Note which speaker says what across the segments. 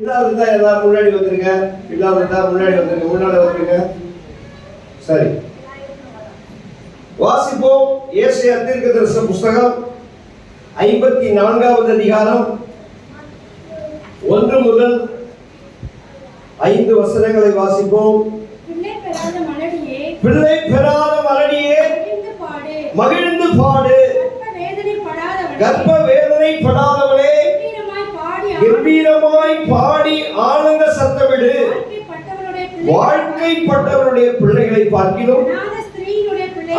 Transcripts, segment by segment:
Speaker 1: எல்லாரும் முன்னாடி வந்துருங்க. முன்னாடி வந்துருங்க. முன்னாடி வந்துருங்க. சரி, வாசிப்போம். ஏசாயா தீர்க்கதரிசன புஸ்தகம் 54வது அதிகாரம் 1 முதல் 5 வசனங்களை வாசிப்போம். பிள்ளை பெறாத மலடியே மகிழ்ந்து பாடு, கர்ப்ப வேதனை படாதவளே கம்பீரமாய் பாடி ஆனந்த சத்தமிடு. வாழ்க்கைப்பட்டவருடைய பிள்ளைகளை பார்க்கிறோம்,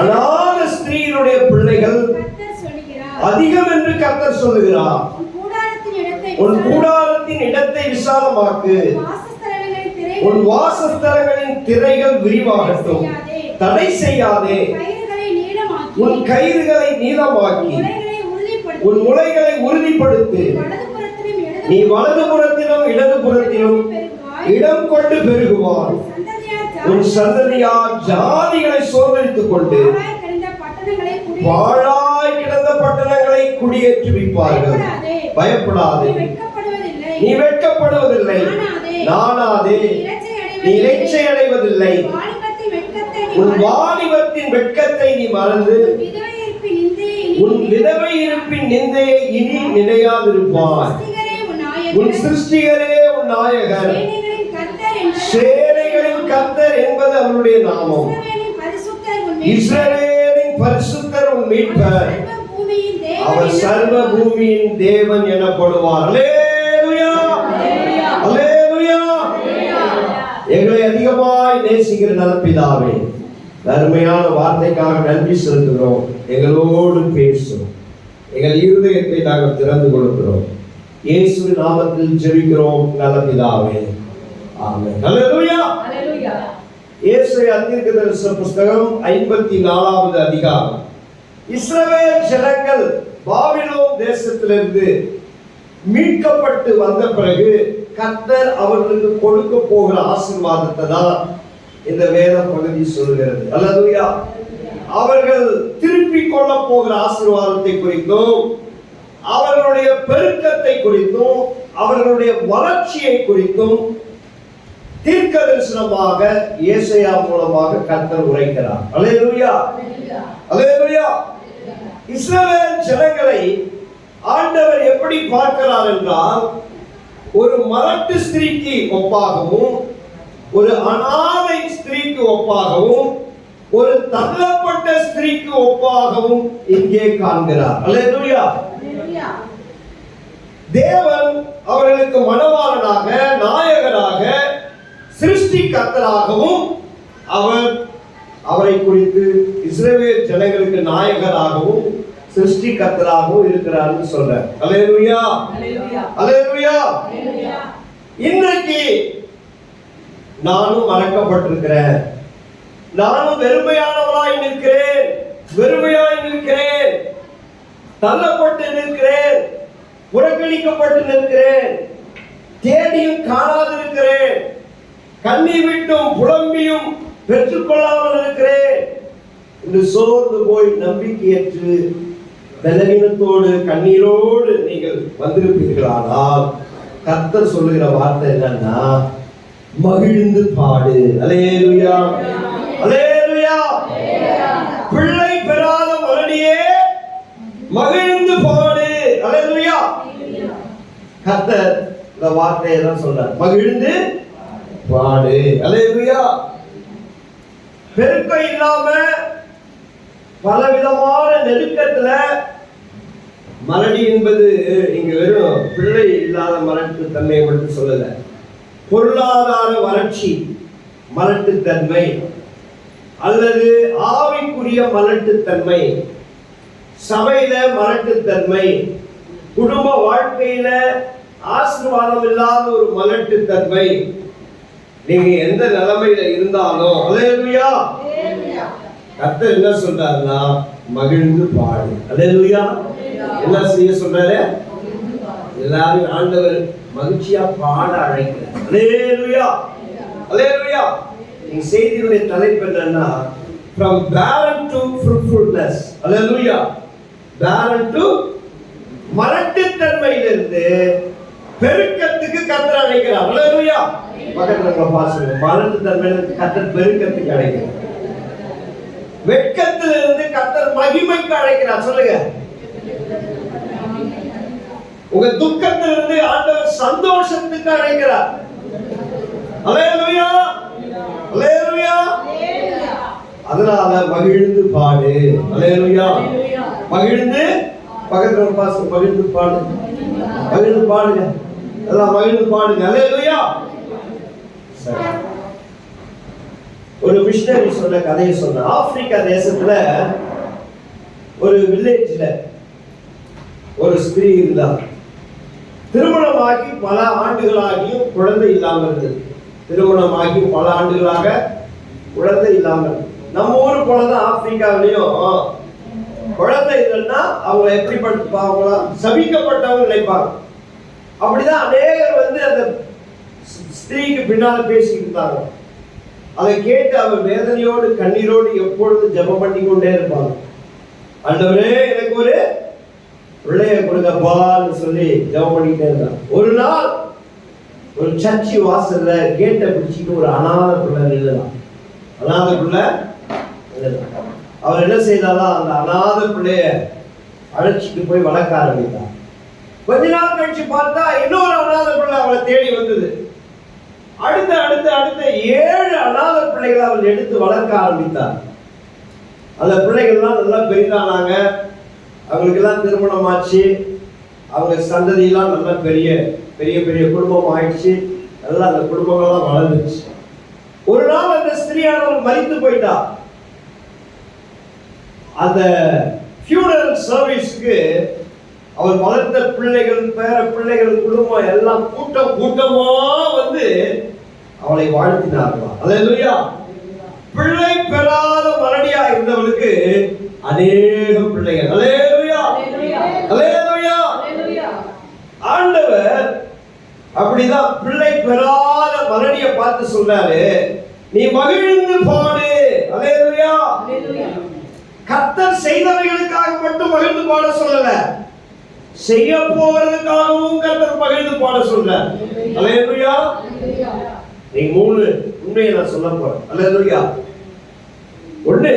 Speaker 1: அநாத ஸ்திரீயினுடைய பிள்ளைகள் அதிகம் என்று கர்த்தர் சொல்லுகிறார். உன் கூடாரத்தின் இடத்தை விசாலமாக்கு, உன் வாசஸ்தலங்களின் திரைகள் விரிவாகட்டும். தடை செய்யாதே, உன் கயிறுகளை நீளமாக்கி உன் முளைகளை உறுதிப்படுத்து. நீ வலதுபுறத்திலும் இடதுபுறத்திலும் இடம் கொண்டு பெருகுவான். உன் சந்ததியார் ஜாதிகளை சோதரித்துக் கொண்டு பாழாய் கிடந்த பட்டணங்களை குடியேற்றுவிப்பார்கள். பயப்படாதே, நீ வெட்கப்படுவதில்லை. நாணாதே, நீ இளைச்சை அடைவதில்லை. உன் வாலிபத்தின் வெட்கத்தை நீ மறந்து உன் விதவை இருப்பின் நிந்தையை இனி நினையாதிருப்பாய். உன் சிருஷ்டிகரே உன் நாயகர், சேனைகளின் கர்த்தர் என்பது அவருடைய நாமம். இஸ்ரவேலின் பரிசுத்தர் உன் மீட்பர், அவர் சர்வ பூமியின் தேவன் எனப்படுவார். அல்லேலூயா, அல்லேலூயா. எங்களை அதிகமாய் நேசிக்கிற நல்ல பிதாவே, அருமையான வார்த்தைக்காக நன்றி செலுத்துகிறோம். எங்களோடு பேசும், எங்கள் இருதயத்தை நாங்கள் திறந்து கொடுக்கிறோம். இயேசுவின் நாமத்தில் ஜெபிக்கிறோம் நல்ல பிதாவே, ஆமென். அல்லேலூயா, அல்லேலூயா. ஏசாயா தீர்க்கதரிசன புஸ்தகம் 54வது அதிகாரம். இஸ்ரவேல் ஜனங்கள் பாபிலோன் தேசத்திலிருந்து மீட்கப்பட்டு வந்த பிறகு கர்த்தர் அவர்களுக்கு கொடுக்க போகிற ஆசீர்வாதத்தை தான் இந்த வேத பகுதி சொல்கிறது. அல்லேலூயா. அவர்கள் திருப்பிக் கொள்ள போகிற ஆசீர்வாதத்தை குறித்தும், அவர்களுடைய பெருக்கத்தை குறித்தும், அவர்களுடைய வளர்ச்சியை குறித்தும் தீர்க்கதரிசனமாக ஏசாயா மூலமாக கர்த்தர் உரைக்கிறார். அல்லேலூயா, அல்லேலூயா. இஸ்ரவேல் ஜனங்களை ஆண்டவர் எப்படி பார்க்கிறார் என்றால், ஒரு மலட்டு ஸ்திரீக்கு ஒப்பாகவும், ஒரு அனாதை ஸ்திரீக்கு ஒப்பாகவும், ஒரு தள்ளப்பட்ட ஸ்திரீக்கு ஒப்பாகவும் இங்கே காண்கிறார். அல்லேலூயா. தேவன் அவர்களுக்கு மணவாளனாக, நாயகராக, சிருஷ்டி கர்த்தராகவும், அவரை குறித்து இஸ்ரவேல் ஜனங்களுக்கு நாயகராகவும் சிருஷ்டி கர்த்தராகவும் இருக்கிறார்னு சொல்றார். அல்லேலூயா, அல்லேலூயா. இன்றைக்கு நானும் மறக்கப்பட்டிருக்கிறேன். நானும் வெறுமையானவளாய் நிற்கிறேன், வெறுமையாய் நிற்கிறேன், தள்ளப்பட்டு நிற்கிறேன், புறக்கணிக்கப்பட்டு நிற்கிறேன், தேடியும் காணாதிருக்கிறேன், கண்ணீர் விட்டும் புலம்பியும் பெற்றுக்கொள்ளாமல் இருக்கிறேன் என்று சோர்ந்து போய் நம்பிக்கையற்று பலவீனத்தோடு கண்ணீரோடு நீங்கள் வந்திருப்பீர்களானால் கர்த்தர் சொல்லுகிற வார்த்தை என்னன்னா, மகிழ்ந்து பாடு. அல்லேலூயா, அல்லேலூயா. பிள்ளை பெறாத மலடியே மகிழ்ந்து பாடு. அல்லேலூயா. கர்த்தர் இந்த வார்த்தையை தான் சொல்றார், மகிழ்ந்து பாடு. அல்லேலூயா. பெருக்கம் இல்லாம பலவிதமான நெருக்கத்துல மலடி என்பது இங்க வெறும் பிள்ளை இல்லாத மலட்டு தன்மையை மட்டும் சொல்லல, பொருளாதார வறட்சி மலட்டுத்தன்மை, அல்லது ஆவிக்குரிய மலட்டுத்தன்மை, சபையில மலட்டுத்தன்மை, குடும்ப வாழ்க்கையில ஆசீர்வாதம் இல்லாத ஒரு மலட்டுத்தன்மை, நீங்க எந்த நிலைமையில இருந்தாலும் அல்லேலூயா, கர்த்தர் என்ன சொல்றாருன்னா மகிழ்ந்து பாடு. அல்லேலூயா. என்ன செய்ய சொல்றாரு? எல்லாரும் ஆண்டவர் மகிழ்ச்சியா பாட அழைக்கிறார். அல்லேலூயா, அல்லேலூயா. இந்த செய்தியுடைய தலைப்பு என்னன்னா, from barren to fruitfulness. Hallelujah. barren to மலட்டுத்தன்மையிலிருந்து பெருக்கத்துக்கு கர்த்தர் அழைக்கிறார். அல்லேலூயா. பக்கத்துல பாசுங்க, மலட்டு தன்மையிலிருந்து கர்த்தர் பெருக்கத்துக்கு அழைக்கிறார். வெட்கத்திலிருந்து கர்த்தர் மகிமைக்கு அழைக்கிறார். சொல்லுங்க, உங்க துக்கத்திலிருந்து ஆண்டவர் சந்தோஷத்துக்கு அழைக்கிறார். அல்லேலூயா, அல்லேலூயா. அதனால மகிழ்ந்து பாடு. அல்லேலூயா. மகிழ்ந்து, பக்கத்துல பாசம், மகிழ்ந்து பாடு, மகிழ்ந்து பாடுங்க, எல்லாம் மகிழ்ந்து பாடுங்க. அல்லேலூயா. ஒரு மிஷனரி சொன்ன கதையை சொன்ன, ஆப்பிரிக்கா தேசத்துல ஒரு வில்லேஜ்ல ஒரு ஸ்திரீ இருந்தார். திருமணமாகி பல ஆண்டுகளாகியும் குழந்தை இல்லாமல் இருந்தது. திருமணமாகி பல ஆண்டுகளாக குழந்தை இல்லாமல். நம்ம ஊரு போலதான் ஆப்பிரிக்காவிலையும் குழந்தை இல்லைன்னா அவங்க எப்படிப்பட்ட சபிக்கப்பட்டவங்க நினைப்பாங்க. அப்படிதான் அநேகர் அந்த ஸ்திரீக்கு பின்னால பேசிக்கிட்டு இருந்தாங்க. அதை கேட்டு அவர் வேதனையோடு கண்ணீரோடு எப்பொழுது ஜெபம் பண்ணி கொண்டே இருப்பாங்க. ஆண்டவரே, எனக்கு ஒரு பிள்ளைய கொடுங்கப்பான்னு சொல்லி ஜெபம் பண்ணிக்கிட்டே இருந்தாங்க. ஒரு நாள் ஒரு சர்ச்சி வாசல்ல கேட்டை பிடிச்சிட்டு ஒரு அநாத பிள்ளை நின்றுதான். அநாத பிள்ளை அவர் என்ன செய்தாலும் அந்த அநாத பிள்ளைய அழைச்சிட்டு போய் வளர்க்க ஆரம்பித்தார். கொஞ்ச நாள் கழிச்சு பார்த்தா இன்னொரு அநாத பிள்ளை அவளை தேடி வந்தது. அடுத்த அடுத்த அடுத்த 7 அநாத பிள்ளைகளை அவள் எடுத்து வளர்க்க ஆரம்பித்தார். அந்த பிள்ளைகள்லாம் நல்லா பெரிதானாங்க. அவங்களுக்கு எல்லாம் திருமணம் ஆச்சு. அவங்க சந்ததியெல்லாம் நல்லா பெரிய பெரிய பெரிய குடும்பம் ஆயிடுச்சு. நல்லா அந்த குடும்பங்கள்லாம் வளர்ந்துச்சு. ஒரு நாள் அந்த ஸ்திரீயானவள் மரித்து போயிட்டா. அந்த ஃபியூனரல் சர்வீஸ்க்கு அவர் வளர்த்த பிள்ளைகள், பேர பிள்ளைகள், குடும்பம் எல்லாம் கூட்டம் கூட்டமா அவளை வாழ்த்தினார்களா. அல்லேலூயா. பிள்ளை பெறாத மலடியா இருந்தவளுக்கு அநேக பிள்ளைகள். அல்லேலூயா, அல்லேலூயா. ஆண்டவர் அப்படிதான் பிள்ளை பெறாத மலடியை பார்த்து சொல்றாரு, நீ மகிழ்ந்து பாடு. அல்லேலூயா. கர்த்தர் செய்தவைகளுக்காக மட்டும் மகிழ்ந்து பாட சொல்லல, செய்ய போறதுக்காகவும் கர்த்தர் மகிழ்ந்து பாட சொல்றார். அல்லேலூயா. நீ 3 உண்மையை நான் சொல்ல போறேன். அல்லேலூயா. ஒண்ணு,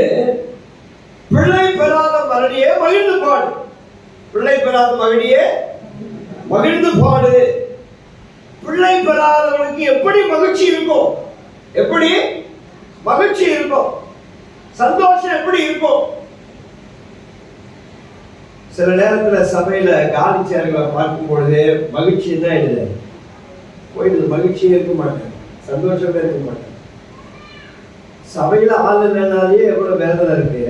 Speaker 1: பிள்ளை பெறாத மகடியே மகிழ்ந்து பாடு. பிள்ளை பெறாத மகடியே மகிழ்ந்து பாடு. பிள்ளை பெறாதவனுக்கு எப்படி மகிழ்ச்சி இருக்கும்? எப்படி மகிழ்ச்சி இருக்கும்? சந்தோஷம் எப்படி இருக்கும்? சில நேரத்துல சபையில காலி சேர்களை பார்க்கும் பொழுது மகிழ்ச்சி தான் எழுது போயிடுது. மகிழ்ச்சியே இருக்க மாட்டேன், சந்தோஷமே இருக்க மாட்டேன். சபையில ஆள் இல்லைனாலே எவ்வளவு வேதனை இருக்கு.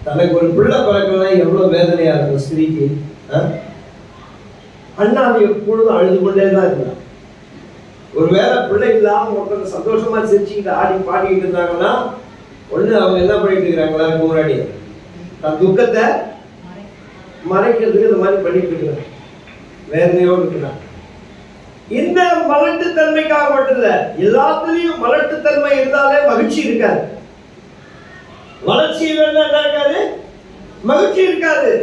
Speaker 1: தனக்கு ஒரு பிள்ளை பிறக்கலாம் எவ்வளவு வேதனையா இருக்கும் ஸ்திரீக்கு. அண்ணா எப்பொழுதும் அழுது கொண்டே தான் இருந்தான். ஒரு வேலை பிள்ளை இல்லாம ஒருத்தர் சந்தோஷமா சிரிச்சுக்கிட்டு ஆடி பாடிக்கிட்டு இருந்தாங்கன்னா ஒண்ணு அவங்க என்ன பண்ணிட்டு இருக்கிறாங்களா, முன்னாடி தன் துக்கத்தை மறைக்கிறதுக்கு இந்த மாதிரி பண்ணிட்டு இருக்கிறாங்க, வேதனையோடு இருக்கிறாங்க. இந்த மலட்டுத்தன்மைக்காக மட்டும் இல்ல, எல்லாத்துலயும் மலட்டுத்தன்மை இருந்தாலே மகிழ்ச்சி இருக்காது. வளர்ச்சி இல்லைன்னா என்ன இருக்காது? மகிழ்ச்சி இருக்காது.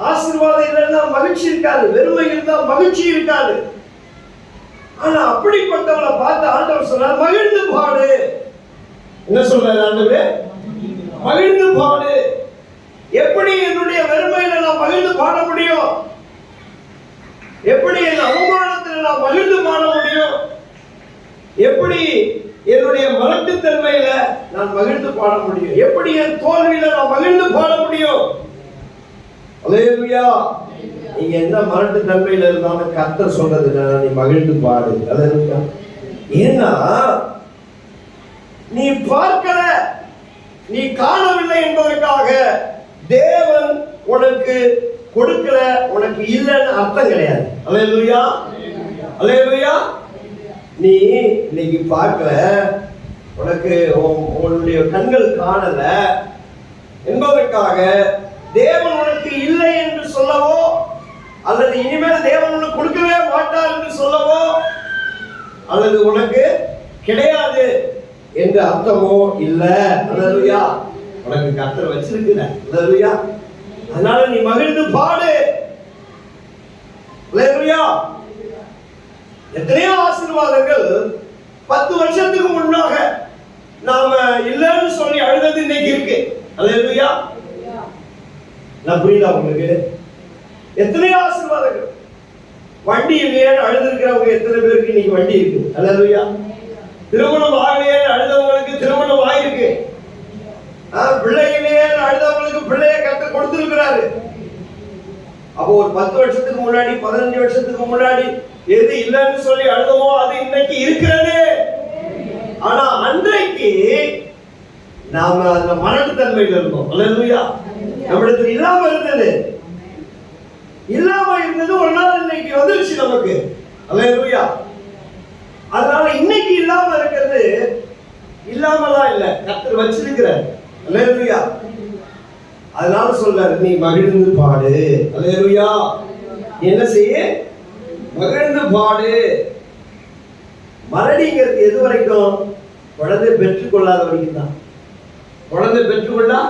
Speaker 1: ஆசீர்வாதம் இல்லைன்னா மகிழ்ச்சி இருக்காது. வெறுமை இருந்தா மகிழ்ச்சி இருக்காது. ஆனா அப்படிப்பட்டவளை பார்த்து ஆண்டவர் சொன்னார், மகிழ்ந்து பாடு. என்ன சொல்றாரு ஆண்டவர்? மகிழ்ந்து பாடு. எப்படி என்னுடைய வெறுமையில நான் மகிழ்ந்து பாட முடியும்? எப்படி என் அவமானத்தில் நான் மகிழ்ந்து பாட முடியும்? எப்படி என்னுடைய மலட்டுத்தன்மையில நான் மகிழ்ந்து பாட முடியும்? எப்படி என் தோல்வியில நான் மகிழ்ந்து பாட முடியும்? அல்லேலூயா. நீங்க எந்த மலட்டுத்தன்மையில இருந்தாலும் கர்த்தர் சொல்றது நீ மகிழ்ந்து பாடு. அல்லேலூயா. ஏன்னா நீ பார்க்கல, நீ காணவில்லை என்பதற்காக தேவன் உனக்கு கொடுக்கல, உனக்கு இல்லைன்னு அர்த்தம் கிடையாது. அல்லேலூயா, அல்லேலூயா. நீ இன்னைக்கு பார்க்கல, உனக்கு உன்னுடைய கண்கள் காணல என்பதற்காக தேவன் உனக்கு இல்லை என்று சொல்லவோ அல்லது இனிமேல் தேவன் உனக்கு கொடுக்கவே மாட்டார் என்று சொல்லவோ அல்லது உனக்கு கிடையாது என்ற அர்த்தமோ இல்லை. அல்லேலூயா. உனக்கு கர்த்தர் வச்சிருக்கிற. அல்லேலூயா. அதனால நீ மகிழ்ந்து பாடு. அல்லேலூயா. எத்தனையோ ஆசீர்வாதங்கள் 10 வருஷத்துக்கு முன்னாக நாம இல்லைன்னு சொல்லி அழுதது இன்னைக்கு இருக்கு. அல்லேலூயா. நான் புரியுதா உங்களுக்கு? எத்தனையோ ஆசீர்வாதங்கள். வண்டி இல்லையேன்னு அழுதுருக்கிறவங்க எத்தனை பேருக்கு இன்னைக்கு வண்டி இருக்கு? அல்லேலூயா. திருமணம் ஆகலையேன்னு அழுதவங்களுக்கு திருமணம் ஆயிருக்கு. பிள்ளைகளே அழுதவங்களுக்கு பிள்ளைய கத்து கொடுத்திருக்கிறாரு. அப்போ ஒரு 10 வருஷத்துக்கு முன்னாடி 15 வருஷத்துக்கு முன்னாடி எது இல்லைன்னு சொல்லி அழுதமோ அது இன்னைக்கு இருக்கிறது. ஆனா அன்றைக்கு நாம அந்த மரணத்தன்மையில இருந்தோம். அல்லேலூயா. நம்மளுக்கு இல்லாம இருந்தது ஒரு நாள் இன்னைக்கு வந்துருச்சு நமக்கு. அல்லேலூயா. அதனால இன்னைக்கு இல்லாம இருக்கிறது இல்லாமலாம் இல்ல, கர்த்தர் வச்சிருக்கிறார். அல்லேலூயா. அதனால சொல்றாரு, நீ மகிழ்ந்து பாடு. அல்லேலூயா. என்ன செய்ய? மகிழ்ந்து பாடு. மறடிங்கிறது எது வரைக்கும்? குழந்தை பெற்றுக்கொள்ளாத வரைக்கும் தான். குழந்தை பெற்றுக்கொண்டா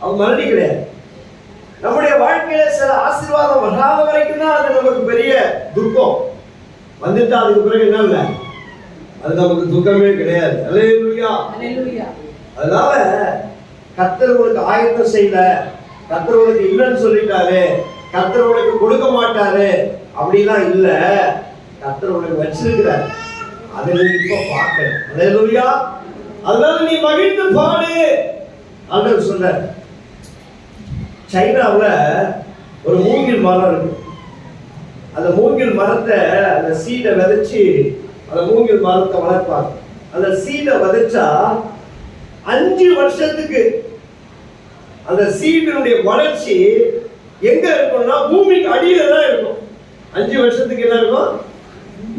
Speaker 1: அவன் மறடி கிடையாது. நம்முடைய வாழ்க்கையில சில ஆசீர்வாதம் வராத வரைக்கும் தான் அது நமக்கு பெரிய துக்கம். வந்துட்டா அதுக்கு பிறகு என்ன இல்லை, அது நமக்கு துக்கமே கிடையாது. அல்லேலூயா. அதனால கர்த்தர் உனக்கு ஆயத்தம் செய்யல, கர்த்தர் உனக்கு இல்லைன்னு சொல்லிட்டாரு, கர்த்தர் உனக்கு கொடுக்க மாட்டாரு அப்படிலாம் இல்ல. கர்த்தர் உனக்கு வச்சிருக்கிறார், அதை நீ இப்ப பார்க்கணும். அல்லேலூயா. அதனால நீ மகிழ்ந்து பாடு. ஆண்டவர் சொல்றார். சைனாவுல ஒரு மூங்கில் மரம் இருக்கு. அந்த மூங்கில் மரத்தை அந்த சீடை விதைச்சு அந்த மூங்கில் மரத்தை வளர்ப்பாங்க. அந்த சீடை விதைச்சா 5 வருஷத்துக்கு அந்த சீடினுடைய வளர்ச்சி எங்க இருக்கும்னா பூமிக்கு அடியில தான் இருக்கும். 5 வருஷத்துக்கு என்ன இருக்கும்?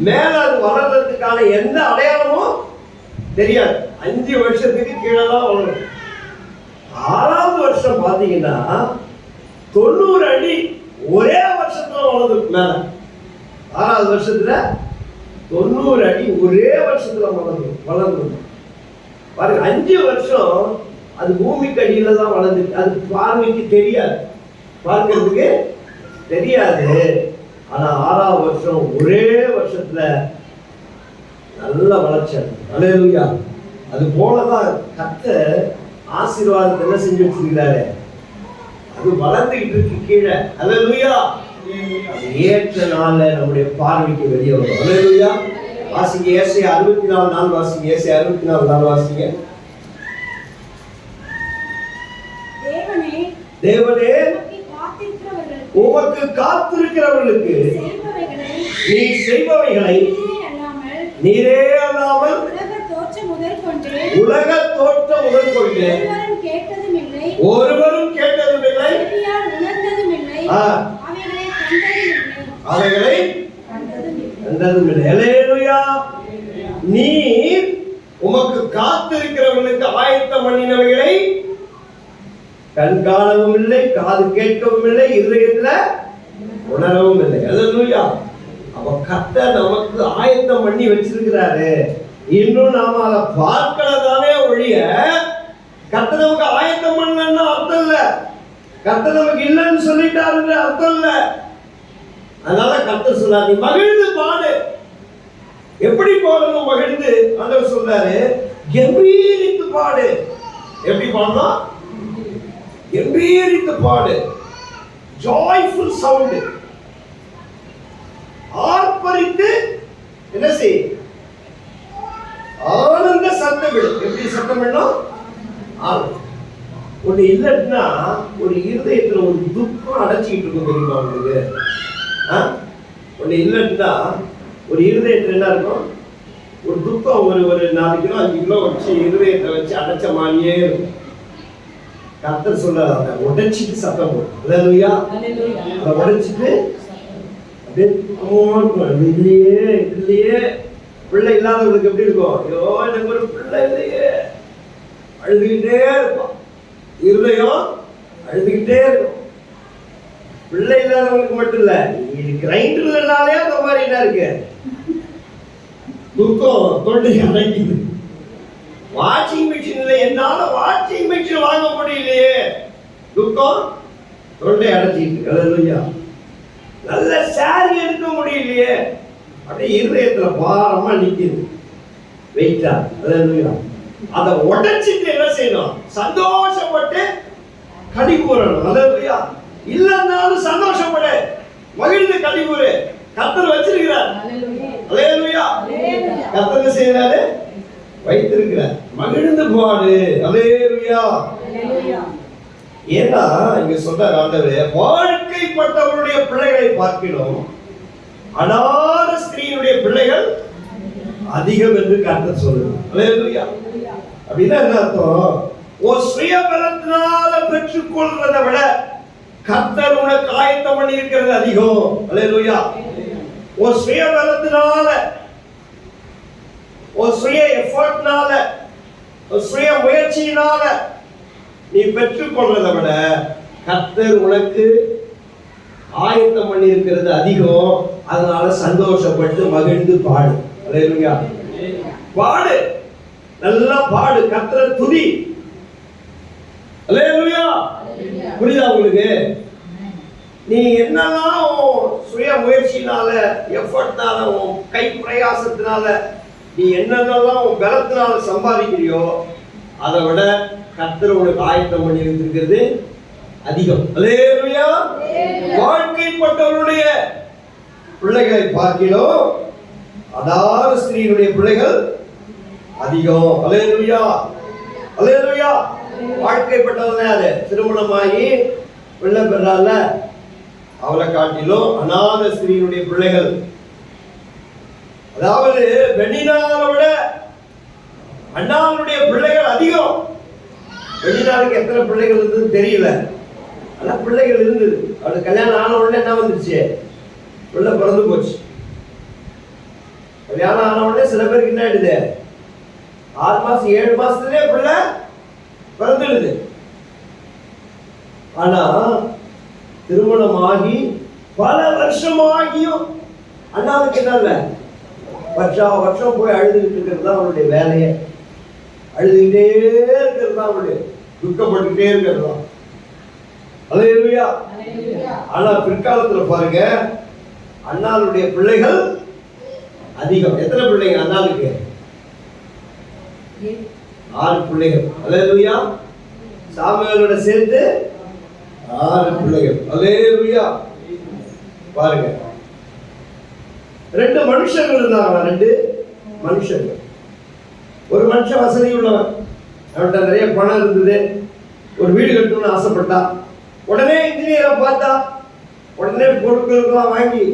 Speaker 1: மேல அது வளர்றதுக்கான எந்த அடையாளமும் தெரியாது. 5 வருஷத்துக்கு கீழே தான் வளரும். 6வது வருஷம் பாத்தீங்கன்னா 90 அடி ஒரே வருஷத்துல வளர்ந்து மேல. 6வது வருஷத்துல 90 அடி ஒரே வருஷத்துல வளர்ந்து பாருங்க. 5 வருஷம் அது பூமிக்கு அடியில தான் வளர்ந்துருக்கு. அது பார்வைக்கு தெரியாது, பார்க்கறதுக்கு தெரியாது. ஆனா 6வது வருஷம் ஒரே வருஷத்துல நல்ல வளர்ச்சி. அல்லேலூயா. அது போலதான் கர்த்தர் ஆசீர்வாதத்தை என்ன செஞ்சு வச்சிருக்கிறாரு, அது வளர்ந்துகிட்டு இருக்கு கீழே. அல்லேலூயா. ஏற்ற நாள்ல நம்முடைய பார்வைக்கு வெளியே வரும். அல்லேலூயா. வாசிங்க ஏசாயா 64:4 வாசிங்க. ஏசாயா 64:4 வாசிங்க. தேவனே உமக்கு காத்திருக்கிறவர்களுக்கு நீ செய்பவைகளை நீரே அல்லாமல் உலக தோற்றம் முதல் கொண்டு ஒருவரும் கேட்டதும் இல்லை, அவைகளை கண்டதும் இல்லை. அல்லேலூயா. நீர் உமக்கு காத்திருக்கிறவர்களுக்கு ஆயத்தம் பண்ணினவைகளை கண் காணவும் இல்லை, காது கேட்கவும் இல்லை, இருதயத்துல உணரவும் இல்லை. அல்லேலூயா. அப்ப கர்த்தர் நமக்கு ஆயத்தம் பண்ணி வச்சிருக்கிறாரு. இன்னும் நாம அதை பார்க்கறதானே ஒழிய கர்த்தர் நமக்கு ஆயத்தம் பண்ணலன்னு அர்த்தம் இல்ல, கர்த்தர் நமக்கு இல்லைன்னு சொல்லிட்டாருன்ற அர்த்தம் இல்ல. அதனால கர்த்தர் சொன்னார், நீ மகிழ்ந்து பாடு. எப்படி பாடணும்? மகிழ்ந்து. ஆண்டவர் சொல்றாரு, கம்பீரித்து பாடு. எப்படி பாடணும்? கம்பீரித்து பாடு. Joyful sound. ஆர்ப்பரித்து என்ன செய்? ஆனந்த சத்தம் விடு. எப்படி சத்தம் விடணும்? ஒண்ணு இல்லைன்னா ஒரு இருதயத்துல ஒரு துக்கம் அடைச்சிக்கிட்டு இருக்கும். தெரியுமா உங்களுக்கு? ஒண்ணு இல்லைன்னா ஒரு இருதயத்துல என்ன இருக்கும்? ஒரு துக்கம். ஒரு 4 கிலோ 5 கிலோ வச்சு இருதயத்தை வச்சு அடைச்ச மாதிரியே இருக்கும். கர்த்தர் சொல்றாரு, அதை உடைச்சிட்டு சத்தம் போடும். அல்லேலூயா. அதை உடைச்சிட்டு இல்லையே இல்லையே. பிள்ளை இல்லாதவங்களுக்கு எப்படி இருக்கும்? ஐயோ எனக்கு ஒரு பிள்ளை இல்லையே, அழுதுகிட்டே இருப்பான். இருதயம் அழுதுகிட்டே இருக்கும். பிள்ளை இல்லாதவங்களுக்கு மட்டும் இல்ல, கிரைண்டர்னாலே அந்த மாதிரி என்ன இருக்கு? துக்கம் தொண்டை அடைக்குது. வாஷிங் மிஷின்ல என்னால வாஷிங் மிஷின் வாங்க முடியலையே, துக்கம் தொண்டை அடைச்சிட்டு. அல்லேலூயா. நல்ல சாரி எடுக்க முடியலையே, அப்படியே இருதயத்துல பாரமா நிக்குது, வெயிட்டா. அதை உடைச்சிட்டு என்ன செய்யணும்? சந்தோஷப்பட்டு கடி கூறணும். அல்லேலூயா. இல்லைன்னாலும் சந்தோஷப்படு, மகிழ்ந்து கடி கூறு. கர்த்தர் வச்சிருக்கிறார். அல்லேலூயா. கர்த்தர் செய்யறாரு, வைத்திருக்கிறார். மகிழ்ந்து பாடு. அல்லேலூயா. ஏன்னா இங்க சொல்ற ஆண்டவரே, வாழ்க்கைப்பட்டவருடைய பிள்ளைகளை பார்க்கிறோம், அனாத ஸ்திரீனுடைய பிள்ளைகள் அதிகம் என்று கர்த்தர் சொல்லுங்க. அல்லேலூயா. அப்படின்னா என்ன அர்த்தம்? ஒரு சுயபலத்தினால பெற்றுக் கொள்றதை விட கர்த்தர் உனக்கு ஆயத்தம் பண்ணி இருக்கிறது அதிகம். அல்லேலூயா. ஒரு சுயபலத்தினால, ஒரு சுய எஃபர்ட்னால, ஒரு சுய முயற்சியினால நீ பெற்றுக் கொள்றதை விட கர்த்தர் உனக்கு ஆயத்தம் பண்ணி இருக்கிறது அதிகம். அதனால சந்தோஷப்பட்டு மகிழ்ந்து பாடு. அல்லேலூயா. பாடு, நல்லா பாடு, கர்த்தரை துதி. அல்லேலூயா. புரியுதா உங்களுக்கு? நீ என்னெல்லாம் சுய முயற்சினால, எஃபர்ட்னால, உன் கை பிரயாசத்தினால நீ என்னென்னலாம் உன் பலத்தினால சம்பாதிக்கிறியோ அதை விட கர்த்தர் உனக்கு ஆயத்தம் பண்ணி இருக்கிறது அதிகம். அல்லேலூயா. வாழ்க்கைப்பட்டவருடைய பிள்ளைகளை பார்க்கிறோம், அதாவது ஸ்திரீனுடைய பிள்ளைகள் அதிகம். அல்லேலூயா. அல்லேலூயா. வாழ்க்கைப்பட்டவன் அது திருமணமாகி பிள்ளை பெறால, அவளை காட்டிலும் அநாத ஸ்திரீனுடைய பிள்ளைகள், அதாவது பெண்ணினால விட அண்ணாவுடைய பிள்ளைகள் அதிகம். பெண்ணினாலுக்கு எத்தனை பிள்ளைகள் இருந்தது தெரியல, ஆனா பிள்ளைகள் இருந்தது. அவளுக்கு கல்யாணம் ஆன உடனே என்ன வந்துருச்சு? பிள்ளை பிறந்து போச்சு. கல்யாணம் ஆன உடனே சில பேருக்கு என்ன ஆயிடுது? 6 மாசம் 7 மாசத்துலயே பிள்ளை பிறந்துடுது. ஆனா திருமணமாகி பல வருஷமாகியும் அண்ணாவுக்கு என்ன, வருஷம் போய் அழுதுகிட்டு இருக்கிறது தான் அவளுடைய வேலையை. அழுதுகிட்டே இருக்கிறது தான் அவளுடைய, துக்கப்பட்டுட்டே இருக்கிறது தான். அல்லேலூயா. ஆனா பிற்காலத்துல பாருங்க, அண்ணாளுடைய பிள்ளைகள் அதிகம். எத்தனை பிள்ளைங்க அண்ணாளுக்கு? 6 பிள்ளைகள். அல்லேலூயா. சாமுவேலோட சேர்த்து 6 பிள்ளைகள். அல்லேலூயா. பாருங்க, 2 மனுஷர்கள் இருந்தாங்க. 2 மனுஷர்கள். ஒரு மனுஷன் வசதி உள்ளவன், அவன்கிட்ட நிறைய பணம் இருந்தது, ஒரு வீடு கட்டணும்னு ஆசைப்பட்டா. உடனே இன்ஜினியரை பார்த்தா, உடனே பொருட்களுக்கெல்லாம் வாங்கி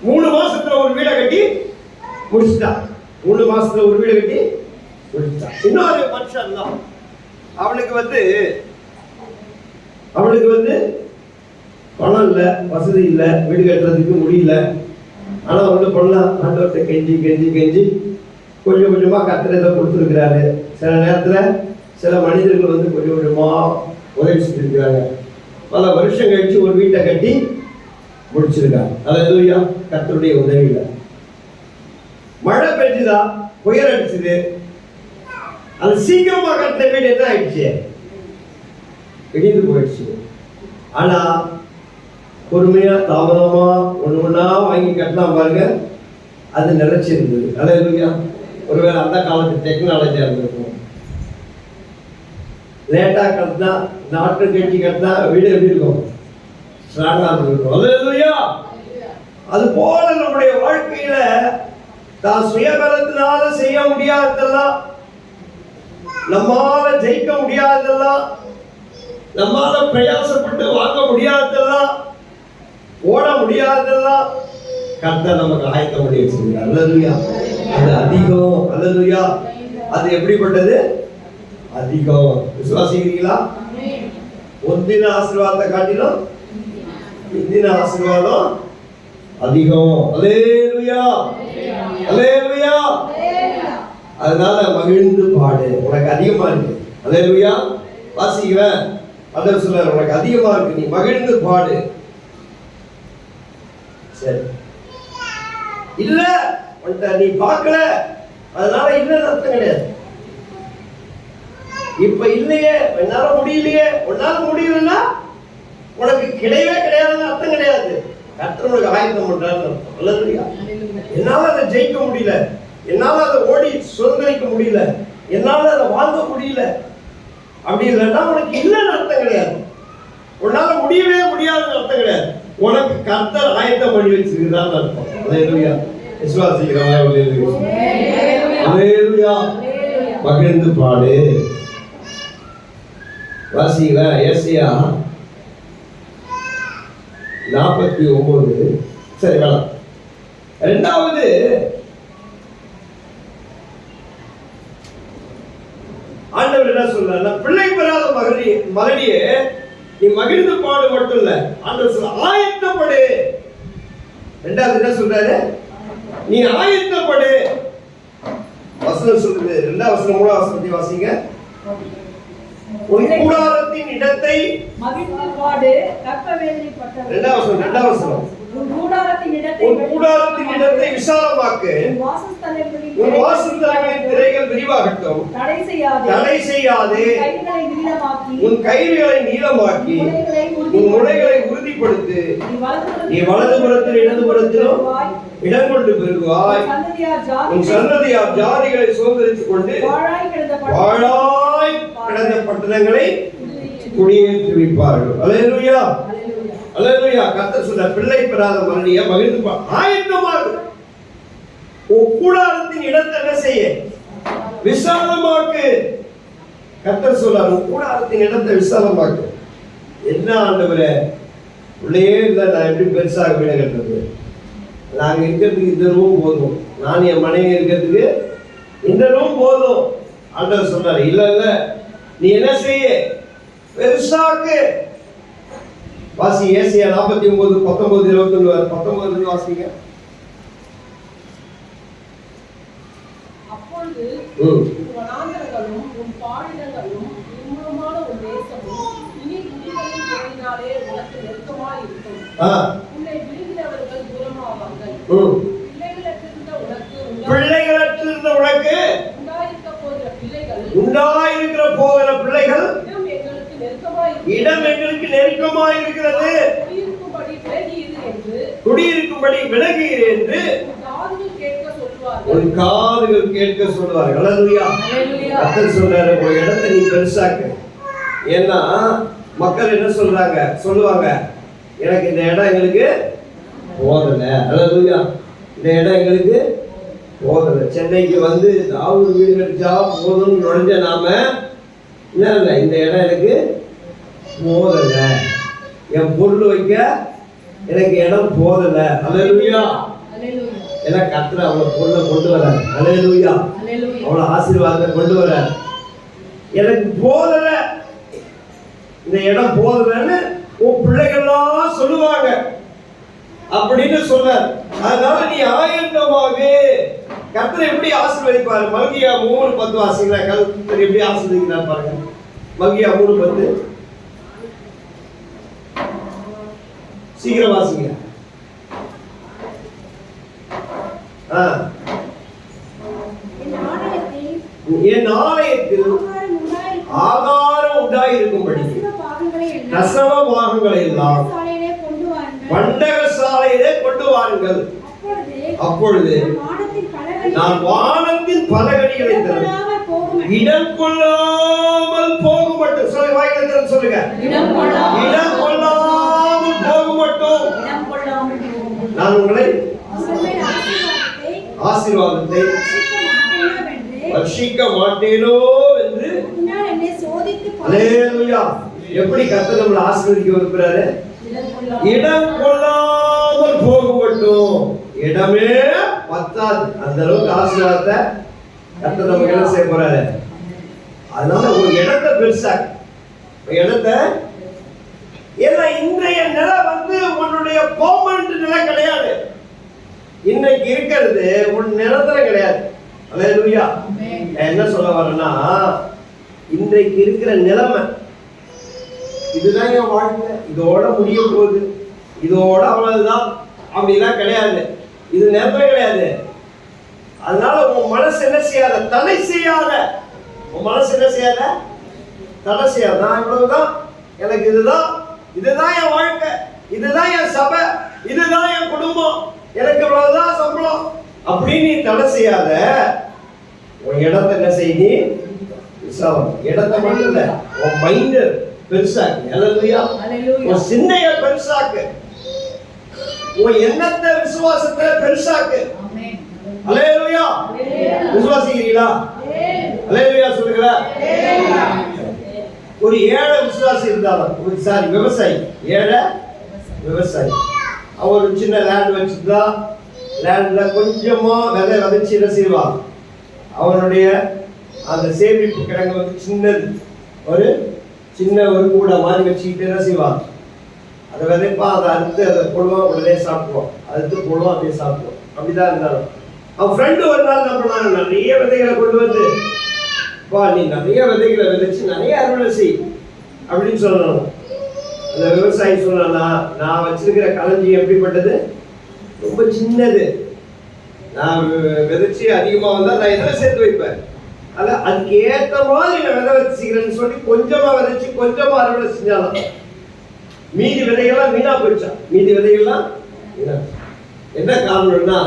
Speaker 1: 3 மாசத்துல ஒரு வீடை கட்டி முடிச்சுட்டா. 3 மாசத்துல ஒரு வீடை கட்டி முடிச்சுட்டா. இன்னொரு மனுஷன் தான், அவனுக்கு பணம் இல்லை, வசதி இல்லை, வீடு கட்டுறதுக்கு முடியல. ஆனா ஒண்ணு பண்ணலாம், ஆண்டவர்கிட்ட கெஞ்சி கெஞ்சி கெஞ்சி கொஞ்சம் கொஞ்சமா கத்திரத்தை கொடுத்துருக்கிறாரு. சில நேரத்துல சில மனிதர்கள் கொஞ்சம் கொஞ்சமா உதவி செஞ்சிருக்கிறாங்க. பல வருஷம் கழிச்சு ஒரு வீட்டை கட்டி முடிச்சிருக்காங்க. அல்லேலூயா. கர்த்தருடைய உதவியில மழை பெஞ்சுதா, புயல் அடிச்சுது, அது சீக்கிரமா கட்டின வீடு என்ன ஆயிடுச்சு? இடிந்து போயிடுச்சு. ஆனா பொறுமையா தாமதமா ஒண்ணு ஒண்ணா வாங்கி கட்டலாம் பாருங்க, அது நிலைச்சிருந்தது. அல்லேலூயா. ஒருவேளை அந்த காலத்து டெக்னாலஜியா இருந்திருக்கும். லேட்டா கட்டினா, நாட்டு கட்டி கட்டினா வீடு எப்படி இருக்கும்? ஸ்ட்ராங்கா இருக்கும். அல்லேலூயா. அது போல நம்முடைய வாழ்க்கையில தான் சுயபலத்தினால செய்ய முடியாததெல்லாம், நம்மால ஜெயிக்க முடியாததெல்லாம், நம்மால பிரயாசப்பட்டு வாங்க முடியாததெல்லாம், ஓட முடியாததெல்லாம் கர்த்தர் நமக்கு ஆயத்தம் பண்ணி வச்சிருக்கிறார். அல்லேலூயா. அது அதிகம். அல்லேலூயா. அது எப்படிப்பட்டது? அதிகம். விசுவாசிக்கிறீங்களா? முந்தின ஆசீர்வாதத்தை காட்டிலும் இந்தின ஆசீர்வாதம் அதிகம். அல்லேலூயா. அல்லேலூயா. அதனால மகிழ்ந்து பாடு, உனக்கு அதிகமா இருக்கு. அல்லேலூயா. வாசிக்கிறேன், அதர் சொல்றார், உனக்கு அதிகமா இருக்கு, நீ மகிழ்ந்து பாடு. சரி, இல்ல நீ பார்க்கல அதனால இல்லைன்னு அர்த்தம் கிடையாது. இப்ப இல்லையே, என்னால முடியலையே, உன்னால முடியலன்னா உனக்கு கிடையவே கிடையாதுன்னு அர்த்தம் கிடையாது. கர்த்தருக்கு ஆயத்தம் பண்றாரு. அல்லேலூயா. என்னால அதை ஜெயிக்க முடியல, என்னால அதை ஓடி சுதந்திரிக்க முடியல, என்னால அதை வாங்க முடியல அப்படி இல்லைன்னா உனக்கு இல்லைன்னு அர்த்தம் கிடையாது. உன்னால முடியவே முடியாதுன்னு அர்த்தம் கிடையாது. உனக்கு கர்த்தர் ஆயத்தம் பண்ணி வச்சிருக்கிறான்னு அர்த்தம். அல்லேலூயா. விசுவாசிக்கிறவங்க அல்லேலூயா. மகிழ்ந்து பாடு. வாசிங்களா ஏசாயா 49. சரி வேணாம். இரண்டாவது ஆண்டவர் என்ன சொல்றாருன்னா, பிள்ளை பெறாத மகனியே நீ மகிழ்ந்து பாடு மட்டும் இல்ல, ஆண்டவர் சொல்ற ஆயத்தப்படு. இரண்டாவது என்ன சொல்றாரு? நீ ஆயத்தப்படு. வசனம் சொல்லுது, 2ஆம் வசனம் 3ஆம் வசனத்தை வாசிங்க. உன் கூடாரத்தின் இடத்தை
Speaker 2: மகிழ்ந்து பாடு, கர்த்தவேதனைப்பட்டவன்.
Speaker 1: 2ஆம் வசனம் உன் கூடாரத்தின் இடத்தை விசாலமாக்கு, உன் வாசஸ்தலங்களின் திரைகள் விரிவாகட்டும், தடை செய்யாதே, உன் கயிறுகளை நீளமாக்கி உன் முனைகளை உறுதிப்படுத்து, நீ வலதுபுறத்தில் இடதுபுறத்திலும் இடம் கொண்டு பெருகுவாய், உன் சந்ததியார் ஜாதிகளை சுதந்திரித்துக் கொண்டு வாழாய் கிடந்த பட்டணங்களை குடியேற்றி வைப்பார்கள். அல்லேலூயா. அல்லேலூயா. கர்த்தர் சொல்ற பிள்ளை பெறாத மகனியே மகிழ்ந்து பாடு, ஆயத்தமாக உன் கூடாரத்தின் இடத்தை என்ன செய்ய? விசாலமாக்கு. கர்த்தர் சொல்றார், உன் கூடாரத்தின் இடத்தை விசாலமாக்கு. என்ன ஆண்டவரே, உள்ளே இல்லை, நான் எப்படி பெருசாக வீடு கட்டுறது? நாங்க இருக்கிறதுக்கு இந்த ரூம் போதும், நான் என் மனைவி இருக்கிறதுக்கு இந்த ரூம் போதும். ஆண்டவர் சொல்றாரு, இல்ல இல்ல, நீ என்ன செய்ய? பெருசாக்கு. வாசி ஏசாயா 49 19 21 19 வாசிங்க.
Speaker 2: அப்பொழுது வனாந்தரங்களும் உன் பாழிடங்களும் நிர்மூலமான உன் தேசமும் இனி குடிகளின் பேரினாலே உனக்கு நெருக்கமாய் இருக்கும். உன்னை விழுங்கினவர்கள் தூரமாவார்கள். பிள்ளைகளற்றிருந்த உனக்கு உண்டாயிருக்கிற போகிற பிள்ளைகள் இடம் எங்களுக்கு நெருக்கமாய் இருக்கிறது, குடியிருக்கும்படி விலகியிரு என்று உன் காதுகள் கேட்க சொல்வார்கள். அல்லேலூயா. கர்த்தர் சொல்றாரு, ஒரு இடத்தை நீ பெருசாக்கு. ஏன்னா மக்கள் என்ன சொல்லுவாங்க, எனக்கு இந்த இடம் எங்களுக்கு போதல. அல்லேலூயா. இந்த இடம் எங்களுக்கு போதல. சென்னைக்கு வந்து தாவூது வீடு கட்டிச்சா போதும்னு நுழைஞ்ச நாம என்ன இல்லை, இந்த இடம் எனக்கு போதல, என் பொருள் வைக்க எனக்கு இடம் போதல. அல்லேலூயா. ஏன்னா கர்த்தர் அவளை பொருளை கொண்டு வர. அல்லேலூயா. அவளை ஆசீர்வாதத்தை கொண்டு வர. எனக்கு போதல, இந்த இடம் போதலன்னு உன் பிள்ளைகள்லாம் சொல்லுவாங்க அப்படின்னு சொன்னார். அதனால நீ ஆயத்தமாக. கர்த்தர் எப்படி ஆசீர்வதிப்பாரு? மல்கியா 3:10 வாசிங்களா. கர்த்தர் எப்படி ஆசீர்வதிக்கிறார் பாருங்க. மல்கியா 3:10 சீக்கிரம் வாசிங்க. என் ஆலயத்தில் ஆகாரம் உண்டாயிருக்கும்படி தசம பாகங்களை எல்லாம் பண்டகசாலையிலே கொண்டு வாருங்கள். அப்பொழுது நான் வானத்தின் பலகணிகளை தரும், இடம் கொள்ளாமல் போக மட்டும். சொல்லுங்க, வாய்களை சொல்லுங்க. இடம் கொள்ளாமல் போக மட்டும் நான் உங்களை ஆசீர்வாதத்தை ரட்சிக்க மாட்டேனோ என்று. அல்லேலூயா. எப்படி கர்த்தர் நம்மளை ஆசீர்வதிக்க விரும்புறாரு? இடம் கொள்ளாமல் போக மட்டும். இடமே பத்தாது, அந்த அளவுக்கு ஆசீர்வாதத்தை கர்த்தர் நமக்கு என்ன செய்ய போறாரு? அதனால ஒரு இடத்தை பெருசாக்கு. இடத்தை, ஏன்னா இன்றைய நிலை வந்து உன்னுடைய பெர்மனன்ட் நிலை கிடையாது. இன்னைக்கு இருக்கிறது உன் நிரந்தரம் கிடையாது. அல்லேலூயா. என்ன சொல்ல வரேன்னா, இன்றைக்கு இருக்கிற நிலைமை இதுதான் என் வாழ்க்கை, இதோட முடிய போகுது, இதோட அவ்வளவுதான் அப்படிலாம் கிடையாது. இது நிரந்தரம் கிடையாது. அதனால உன் மனசு என்ன செய்யாத? தடை செய்யாத. உன் மனசு என்ன செய்யாத? தடை செய்யாத. நான் இவ்வளவுதான், எனக்கு இதுதான் என் வாழ்க்கை, இதுதான் என் சபை, இதுதான் என் குடும்பம், எனக்கு இவ்வளவுதான் சம்பளம் அப்படின்னு நீ தடை செய்யாத. உன் இடத்தை என்ன செய்ய, விசாரம். இடத்தை மட்டும் இல்ல, உன் மைண்ட் பெருசாக்கு. அல்லேலூயா. உன் சிந்தைய பெருசாக்கு, உன் எண்ணத்தை விசுவாசத்தை பெருசாக்கு. அல்லேலூயா. விசுவாசிக்கிறீங்களா? அல்லேலூயா சொல்லுங்களா? ஒரு ஏழை விசுவாசி இருந்தாலும், சாரி விவசாயி, ஏழை விவசாயி, அவர் ஒரு சின்ன லேண்ட் வச்சுருந்தா, லேண்ட்ல கொஞ்சமா விதை விதைச்சு என்ன செய்வான், அவனுடைய அந்த சேமிப்பு கிடங்கு வந்து சின்னது, ஒரு சின்ன ஒரு கூட மாதிரி வச்சுக்கிட்டு என்ன செய்வான், அதை விதைப்பான், அதை அறுத்து அதை போடுவான், உடனே சாப்பிடுவான், அறுத்து போடுவான், அப்படியே சாப்பிடுவான். அப்படிதான் இருந்தாலும் அவன் ஃப்ரெண்டு ஒரு நாள் என்ன பண்ணாங்க, நிறைய விதைகளை கொண்டு வந்து, வா நீ நிறைய விதைகளை விதைச்சு நிறைய அறுவடை செய் அப்படின்னு சொல்லணும். அந்த விவசாயி சொன்னா, நான் வச்சிருக்கிற களஞ்சியம் எப்படிப்பட்டது, ரொம்ப சின்னது, நான் விதைச்சு அதிகமாக வந்தால் நான் எதில் சேர்த்து வைப்பேன், அதான் அதுக்கு ஏற்ற மாதிரி நான் விதை வச்சுக்கிறேன்னு சொல்லி கொஞ்சமா விதைச்சு கொஞ்சமா அறுவடை செஞ்சாலும் மீதி விதைகள்லாம் வீணா போயிடுச்சான். மீதி விதைகள்லாம் வீணா. என்ன காரணம்னா,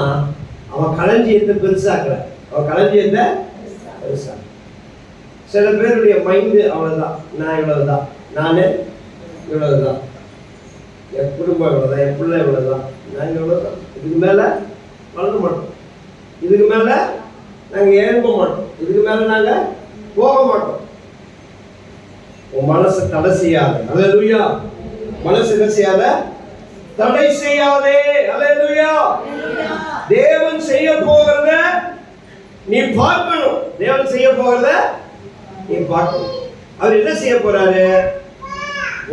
Speaker 2: அவன் களஞ்சியத்தை பெருசாக்குற, அவன் களஞ்சியத்தை பெருசா. சில பேருடைய மைண்டு அவ்வளவுதான், நான் இவ்வளவுதான், நானு இவ்வளவுதான், என் குடும்பம் இவ்வளவுதான், என் பிள்ளை இவ்வளவுதான், நாங்கள் இவ்வளவுதான், இதுக்கு மேல வளர மாட்டோம், இதுக்கு மேல நாங்கள் ஏற்ப மாட்டோம், இதுக்கு மேல நாங்க போக மாட்டோம். உன் மனசை தடை செய்யாத. அல்லேலூயா. மனசு என்ன செய்யாத, தடை செய்யாதே. அல்லேலூயா. தேவன் செய்ய போகிறத நீ பார்க்கணும். தேவன் செய்ய போகிறத நீ பார்க்கணும். அவர் என்ன செய்ய போறாரு,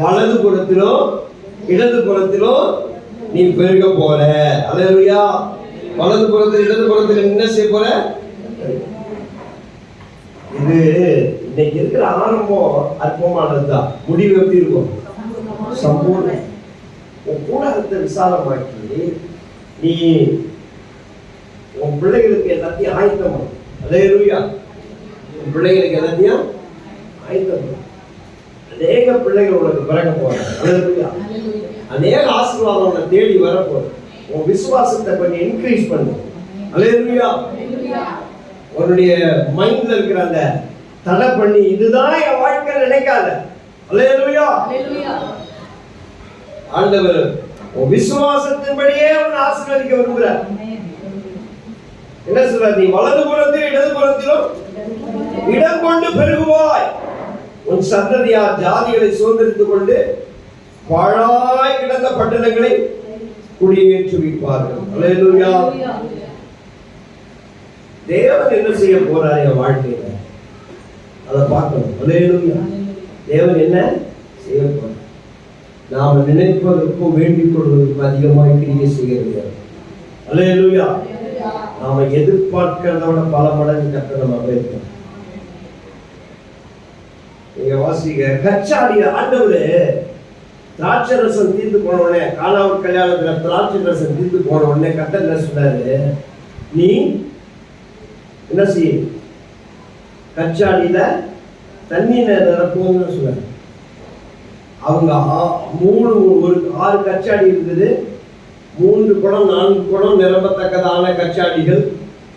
Speaker 2: வலது புறத்திலும் இடது புறத்திலும் நீ பெருக போற. அல்லேலூயா. வலது புறத்தில் இடது புறத்தில் என்ன செய்ய போற. இது இன்னைக்கு இருக்கிற ஆரம்பம் அற்பமானதுதான், முடிவு எப்படி இருக்கும், சம்பூர்ணம். உன் கூடாரத்தை விசாலமாக்கி நீ உன் பிள்ளைகளுக்கு எல்லாத்தையும் ஆயத்தம் பண்ணு. அல்லேலூயா. உன் பிள்ளைகளுக்கு எல்லாத்தையும் ஆயத்தம் பண்ணு. அநேக பிள்ளைகள் உனக்கு பிறக்க போறாங்க. அல்லேலூயா. அநேக ஆசீர்வாதம் உன்னை தேடி வரப்போகுது. உன் விசுவாசத்தை கொஞ்சம் இன்க்ரீஸ் பண்ணு. அல்லேலூயா. உன்னுடைய மைண்ட்ல இருக்கிற அந்த தடை பண்ணி இதுதான் என் வாழ்க்கை நினைக்காத. அல்லேலூயா. ஆண்டவர் உன் விசுவாசத்தின்படியே உன்னை ஆசீர்வதிக்க விரும்புகிறார். என்ன சொல்றார், நீ வலது புறத்தில் இடது புறத்திலும் இடம் கொண்டு பெருகுவாய். உன் சந்ததியார் ஜாதிகளை சுதந்திரித்துக் கொண்டு பாழாய் கிடந்த பட்டணங்களை குடியேற்றுவிப்பார்கள். அல்லேலூயா. தேவன் என்ன செய்ய போறார் என் வாழ்க்கையில, அதை பார்க்கணும். அல்லேலூயா. தேவன் என்ன செய்ய போறார், நாம நினைப்பதற்கும் வேண்டிக் கொள்வதற்கும் அதிகமாக கிரியை செய்கிறது. அல்லேலூயா. நாம எதிர்பார்க்கிறத விட பல மடங்கு கர்த்தர் நம்ம இருக்கோம். நீங்க வாசிக்க, கச்சாடிய ஆண்டவரு திராட்சை ரசம் தீர்ந்து போன உடனே, கானாவூர் கல்யாணத்துல திராட்சை ரசம் தீர்ந்து போன உடனே கர்த்தர் என்ன சொன்னாரு, நீ என்ன செய்ய, கச்சாடியில தண்ணி நிரப்புன்னு சொன்னாரு. அவங்க ஒரு 6 கச்சாடி இருந்தது, 3 குடம் 4 குடம் நிரம்பத்தக்கதான கச்சாடிகள்,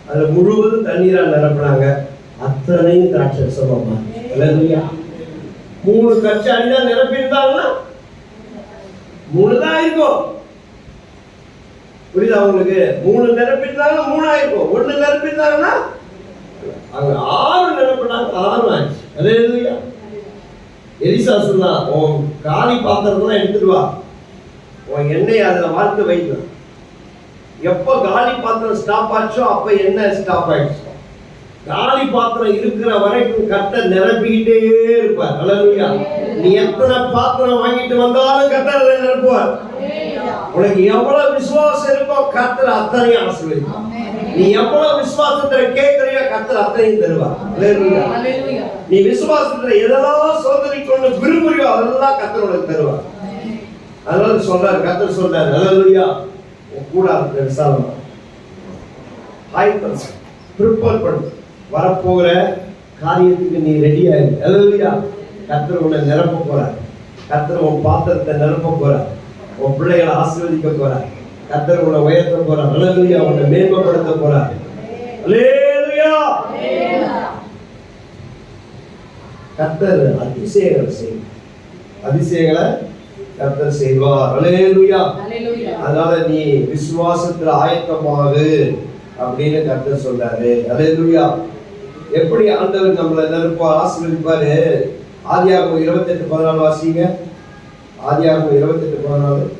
Speaker 2: அதுல முழுவதும் தண்ணீரா நிரப்பினாங்க. அத்தனையும் திராட்சை ரசமா. 3 கச்சாடி தான் நிரப்பியிருந்தாங்கன்னா 3 தான் இருக்கும். புரியுதா உங்களுக்கு? 3 நிரப்பியிருந்தாங்கன்னா 3 ஆயிருக்கும். 1 நிரப்பியிருந்தாங்கன்னா அங்க 6 நிரப்பினாங்க, 6 ஆச்சு. அல்லேலூயா. எலிசா சொன்னா, உன் காலி பாத்திரத்தை எடுத்துட்டு வா, உன் எண்ணெய் அதுல வார்த்து வைக்கணும். எப்ப காலி பாத்திரம் ஸ்டாப் ஆச்சோ அப்ப எண்ணெய் ஸ்டாப் ஆயிடுச்சு. காலி பாத்திரம் இருக்கிற வரைக்கும் கர்த்தர் நிரப்பிக்கிட்டே இருப்பார். அல்லேலூயா. நீ எத்தனை பாத்திரம் வாங்கிட்டு வந்தாலும் கர்த்தர் நிரப்புவார். உனக்கு எவ்வளவு விசுவாசம் இருக்கோ கர்த்தர் அத்தனையும் ஆசீர்வதிப்பார். நீ எவ்வளவு விசுவாசத்துல கேட்கறியோ கர்த்தர் அத்தனையும் தருவார். அல்லேலூயா. நீ விசுவாசத்துல எதெல்லாம் சோதனைக்கொண்டு விரும்புறியோ அதெல்லாம் கர்த்தர் உனக்கு தருவார். அதனால சொல்றாரு, கர்த்தர் சொல்றாரு, அல்லேலூயா, கூடாரத்தை விசாலமா ஆயத்தம் ப்ரிப்பேர் பண்ணு, வரப்போகிற காரியத்துக்கு நீ ரெடியா இரு. அல்லேலூயா. கர்த்தர் உன்னை நிரப்ப போறார். கர்த்தர் உன் பாத்திரத்தை நிரப்ப போறார். உன் பிள்ளைகளை ஆசீர்வதிக்க போறார். கர்த்தர் உன்னை உயர்த்த போறார். அல்லேலூயா. உன்னை மேன்மைப்படுத்த போறார். அல்லேலூயா. கர்த்தர் அதிசயங்களை கர்த்தர் செய்வார். அல்லேலூயா. அதனால நீ விசுவாசத்துல ஆயத்தமாகு அப்படின்னு கர்த்தர் சொல்றாரு. அல்லேலூயா. எப்படி ஆண்டவர் நம்மளை நினைப்பார், ஆசீர்வதிப்பாரு? ஆதியாகமம் 28:14 வாசிங்க. ஆதியாகமம் 28:14.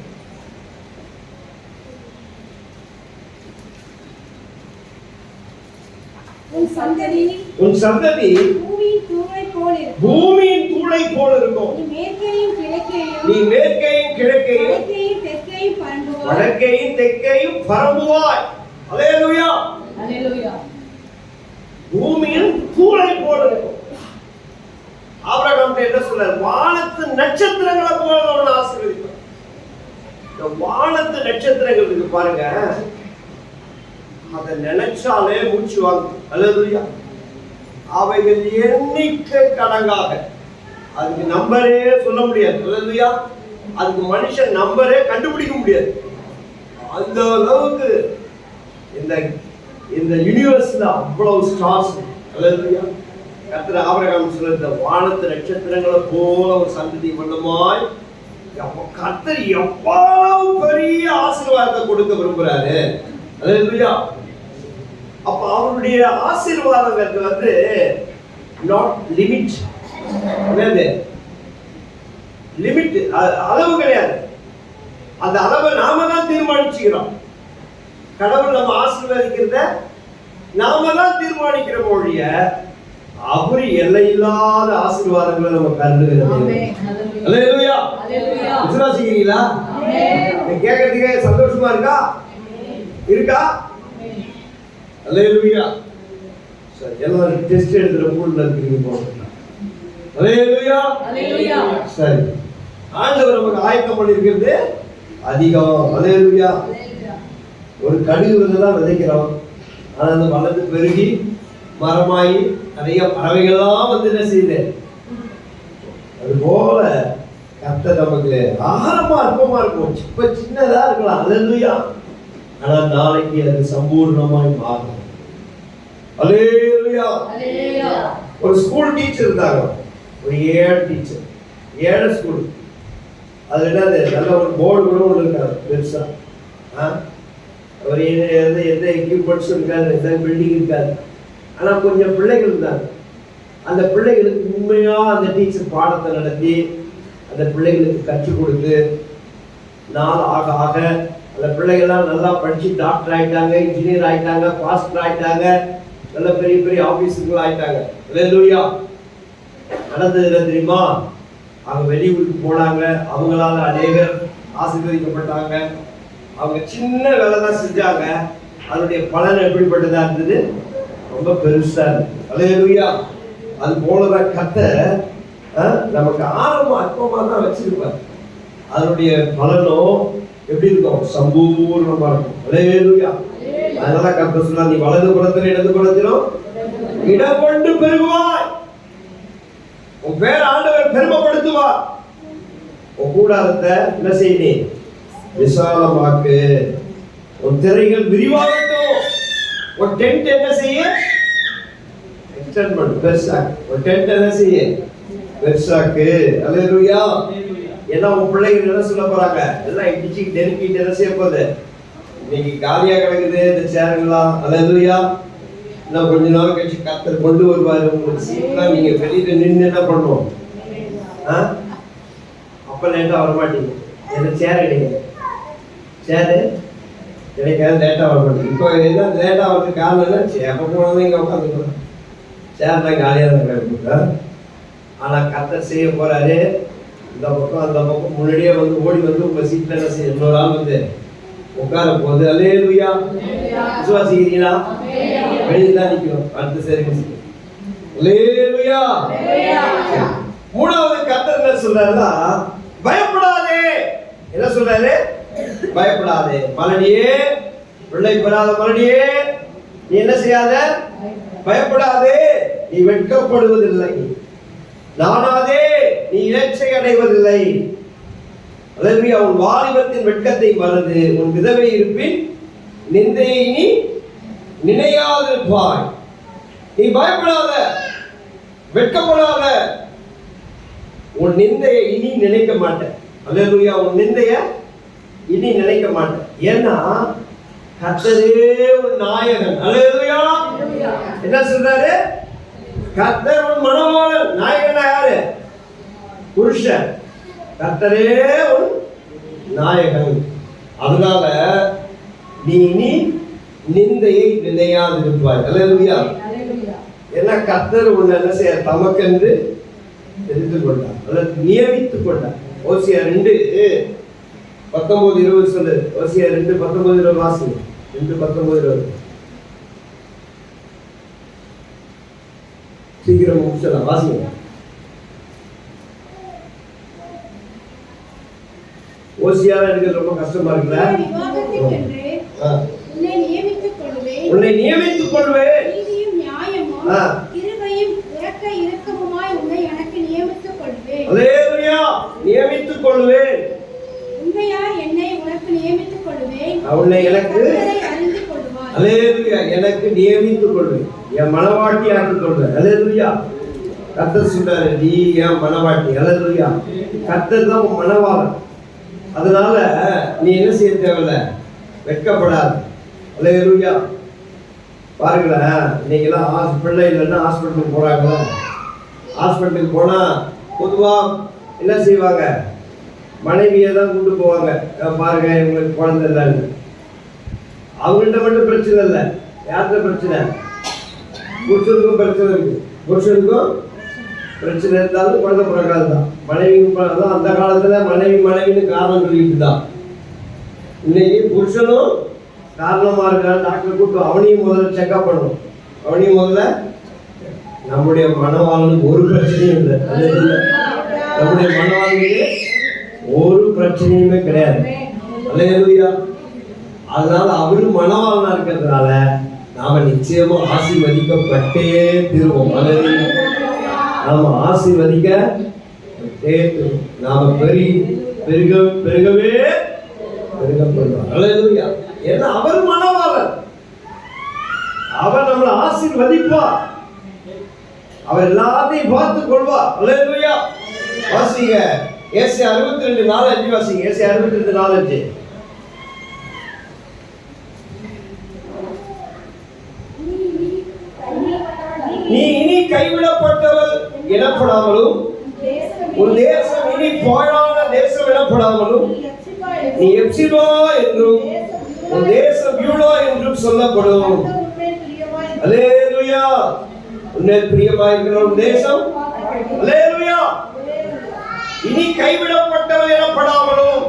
Speaker 2: உன் சந்ததி பூமியின் தூளை போல இருக்கும். நீ மேற்கையும் கிழக்கையும் வடக்கையும் தெற்கையும் பரம்புவாய். அல்லேலூயா. பூமியின் தூளை போல இருக்கும். ஆபிரகாம் என்ன சொல்றார்? வானத்து நட்சத்திரங்களை போல அவனை ஆசீர்வதிப்பார். இந்த வானத்து நட்சத்திரங்கள் இருக்கு பாருங்க, அதை நினைச்சாலே மூச்சு வாங்க. அல்லேலூயா. அவைகள் எண்ணிக்கை கடங்காக, அதுக்கு நம்பரே சொல்ல முடியாது. அல்லேலூயா. அதுக்கு மனுஷன் நம்பரே கண்டுபிடிக்க முடியாது. அந்த அளவுக்கு இந்த யூனிவர்ஸ்ல அவ்வளவு ஸ்டார்ஸ். அல்லேலூயா. கர்த்தர் ஆபிரகாம் சொல்ற இந்த வானத்து நட்சத்திரங்களை போல ஒரு சந்ததி பண்ணுமாய். கர்த்தர் எவ்வளவு பெரிய ஆசீர்வாதத்தை கொடுக்க விரும்புறாரு. அல்லேலூயா. அப்ப அவருடைய ஆசீர்வாதங்களுக்கு நாட் லிமிட். லிமிட் அளவு கிடையாது. அந்த அளவை நாம தான் தீர்மானிச்சுக்கிறோம். கடவுள் நம்ம ஆசீர்வதிக்கிறத நாம தான் தீர்மானிக்கிற மொழிய அவரு எல்லையில்லாத ஆசீர்வாதங்களை நம்ம கருதுகிறது. அல்லேலூயா. விசுவாசிக்கிறீங்களா? கேட்கறதுக்கு சந்தோஷமா இருக்கா? அல்லேலூயா. சரி, எல்லாரும் டெஸ்ட் எழுதுற மூட்ல இருக்கீங்க. அல்லேலூயா. சரி, ஆண்டவர் நமக்கு ஆயத்தம் பண்ணிருக்கிறது அதிகம். அல்லேலூயா. ஒரு கடுகு விதைதான் விதைக்கிறோம். ஆனா அந்த வளர்ந்து பெருகி மரமாயி நிறைய பறவைகள்லாம் என்ன செய்யுது. அது போல கர்த்தர் நமக்கு ஆரம்பமா அற்பமா இருக்கும். இப்ப சின்னதா இருக்கலாம். அல்லேலூயா. ஆனா நாளைக்கு அது சம்பூர்ணமாய் மாறும். அல்லேலூயா. ஒரு ஸ்கூல் டீச்சர் இருந்தாங்க, ஒரு ஏழு டீச்சர், 7 ஸ்கூல். அது என்னது, நல்ல ஒரு போர்டு கூட ஒன்று இருக்காது பெருசா. அவர் எந்த எக்யூப்மெண்ட்ஸும் இருக்காது, எந்த பில்டிங் இருக்காது. ஆனா கொஞ்சம் பிள்ளைகள் இருந்தாங்க. அந்த பிள்ளைகளுக்கு உண்மையா அந்த டீச்சர் பாடத்தை நடத்தி அந்த பிள்ளைகளுக்கு கற்றுக் கொடுத்து நாள் ஆக ஆக அந்த பிள்ளைகள்லாம் நல்லா படிச்சு டாக்டர் ஆயிட்டாங்க, இன்ஜினியர் ஆயிட்டாங்க, பாஸ்டர் ஆயிட்டாங்க, நல்ல பெரிய பெரிய ஆபீஸர்கள் ஆயிட்டாங்க. அல்லேலூயா. நடந்தது தெரியுமா? அவங்க வெளியூருக்கு போனாங்க. அவங்களால அநேகர் ஆசீர்வதிக்கப்பட்டாங்க. அவங்க சின்ன வேலை தான் செஞ்சாங்க. அதனுடைய பலன் எப்படிப்பட்டதா இருந்தது? ரொம்ப பெருசா இருக்கு. அல்லேலூயா. அது போலதான் கர்த்தர் நமக்கு ஆரம்பம் அற்பமா தான் வச்சிருப்பார். அதனுடைய பலனோ எப்படி இருக்கும்? சம்பூர்ணமா இருக்கும். அல்லேலூயா. அதனால கர்த்தர் சொன்னா, நீ வலது புறத்திலும் இடது புறத்திலும் இடம் கொண்டு பெருகுவாய். உன் பேர் ஆண்டவர் பெருமைப்படுத்துவார். உன் கூடாரத்தை என்ன செய்ய? விசாலமாக்கு. உன் திரைகள் விரிவாகட்டும். உன் டென்ட் என்ன செய்ய? எக்ஸ்டெண்ட் பண்ணு, பெருசாக்கு. உன் டென்ட் என்ன செய்ய? பெருசாக்கு. அல்லேலூயா. ஏன்னா உன் பிள்ளைகள் என்ன சொல்ல போறாங்க? எல்லாம் இடிச்சு நெருக்கிட்டு என்ன செய்ய போகுது? இன்னைக்கு காலியா கிடக்குது இந்த சேருங்களாம். அல்லேலூயா. இன்னும் கொஞ்ச நாள் கழிச்சு கர்த்தர் கொண்டு வருவாரு. உங்களுக்கு சீட்லாம் நீங்க வெளியில நின்று என்ன பண்ணுவோம்? அப்ப லேட்டா வரமாட்டீங்க. என்ன சேர் கிடையாது, சேரு கிடைக்காது, லேட்டா வரமாட்டீங்க. இப்போ என்ன லேட்டா வரது காரணம் என்ன? எப்ப போனதும் இங்க உட்காந்துக்கலாம். சேர் தான் காலியா தான் கிடக்குங்க. ஆனா கர்த்தர் செய்ய போறாரு. இந்த பக்கம் அந்த பக்கம் முன்னாடியே ஓடி உங்க சீட்ல என்ன செய்ய இன்னொரு ஆள் உட்கார போகுது. அல்லேலூயா. விசுவாசிக்கிறீங்களா? வெளியில தான் நிக்கணும். அடுத்த சர்வீஸ். அல்லேலூயா. மூணாவது கர்த்தர் என்ன சொல்றாருன்னா, பயப்படாதே. என்ன சொல்றாரு? பயப்படாதே மலடியே, பிள்ளை பெறாத மலடியே, நீ என்ன செய்யாத? பயப்படாதே. நீ வெட்கப்படுவதில்லை. நானாதே, நீ இலச்சை அடைவதில்லை. அல்லேலூயா. உன் வாலிபத்தின் வெட்கத்தை மறந்து உன் விதவை இருப்பின் நிந்தையை நீ நினையாதிருப்பாய். நீ பயப்படாத, வெட்கப்படாத. உன் நிந்தையை இனி நினைக்க மாட்டேன். அல்லேலூயா. உன் நிந்தைய இனி நினைக்க மாட்டேன். ஏன்னா கர்த்தரே ஒரு நாயகன். அல்லேலூயா. என்ன சொல்றாரு? கர்த்தர் ஒரு மணவாளன். நாயகனா யாரு? புருஷன். கர்த்தரே ஒரு நாயகன். அதனால நீ இனி நிந்தையை நினையாதிருப்பாய். அல்லேலூயா. ஏன்னா கர்த்தர் உன்னை என்ன செய்ய தமக்கென்று தெரிந்து கொண்டார், அல்லது நியமித்துக் கொண்டார். ஓசியா 2:19-20 சொல்லு. ஓசியா 2:19-20 வாசிங்க. 2:19-20 சீக்கிரம் முடிச்சலாம். வாசிங்க. ஓசியாவை எடுக்கிறது ரொம்ப கஷ்டமா இருக்குல்ல? உன்னை நியமித்துக் கொள்வேன்.
Speaker 3: நீதியும் நியாயமும் கிருபையும் இரக்க இரக்கமுமாய் உன்னை எனக்கு நியமித்துக் கொள்வேன்.
Speaker 2: அல்லேலூயா. நியமித்துக் கொள்வேன்.
Speaker 3: உண்மையாய் என்னை உனக்கு நியமித்துக் கொள்வேன்.
Speaker 2: உன்னை எனக்கு
Speaker 3: அறிந்து கொள்வாய்.
Speaker 2: அல்லேலூயா. எனக்கு நியமித்துக் கொள்வேன். என் மனவாட்டி ஆக்கிக் கொள்வேன். அல்லேலூயா. கர்த்தர் சொல்றாரு, நீ என் மனவாட்டி. அல்லேலூயா. கர்த்தர் தான் உன் மனவாளன். அதனால நீ என்ன செய்ய தேவையில்ல, வெட்கப்படாது. அல்லேலூயா. பாருங்களேன், இன்னைக்கெல்லாம் பிள்ளை இல்லைன்னா ஹாஸ்பிட்டலுக்கு போறாங்களா? ஹாஸ்பிட்டலுக்கு போனா பொதுவா என்ன செய்வாங்க? மனைவியை தான் கூட்டு போவாங்க. பாருங்க இவங்களுக்கு குழந்தை இல்லைன்னு. அவங்கள்ட்ட மட்டும் பிரச்சனை இல்லை. யார்கிட்ட பிரச்சனை? புருஷனுக்கும் பிரச்சனை இருக்கு. புருஷனுக்கும் பிரச்சனை இருந்தாலும் குழந்தை பிறக்காது தான். மனைவிக்கும் தான். அந்த காலத்துல மனைவின்னு காரணம் சொல்லிட்டு தான். இன்னைக்கு புருஷனும் காரணமா இருக்கான்னு டாக்டர் கூப்பிட்டு அவனையும் முதல்ல செக்அப் பண்ணணும். அவனையும் முதல்ல. நம்முடைய மனவாளனுக்கு ஒரு பிரச்சனையும் இல்லை. அது இல்லை. நம்முடைய மனவாளனுக்கு ஒரு பிரச்சனையுமே கிடையாது. அல்லேலூயா. அதனால அவரு மனவாளனா இருக்கிறதுனால நாம நிச்சயமா ஆசீர்வதிக்கப்பட்டே தீருவோம். அல்லேலூயா. நாம ஆசீர்வதிக்கப்பட்டே தீருவோம். நாம பெருகவே பெருகப்படுவோம். அல்லேலூயா. ஏன்னா அவர் மனவாளன். அவர் நம்மளை ஆசீர்வதிப்பார். அவர் எல்லாத்தையும் பார்த்துக் கொள்வார். அல்லேலூயா. வாசிங்க. ஏசாயா 62:4-5 வாசிங்க. ஏசாயா 62:4-5. நீ இனி கைவிடப்பட்டவள் எனப்படாமலும் உன் தேசம் இனி பாழான தேசம் எனப்படாமலும் நீ எப்சிபா என்றும் உன் தேசம் யூலா என்றும் சொல்லப்படும். அல்லேலூயா. உன்னை பிரியமாயிருக்கிற உன் தேசம். அல்லேலூயா. இனி கைவிடப்பட்டவள் எனப்படாமலும்.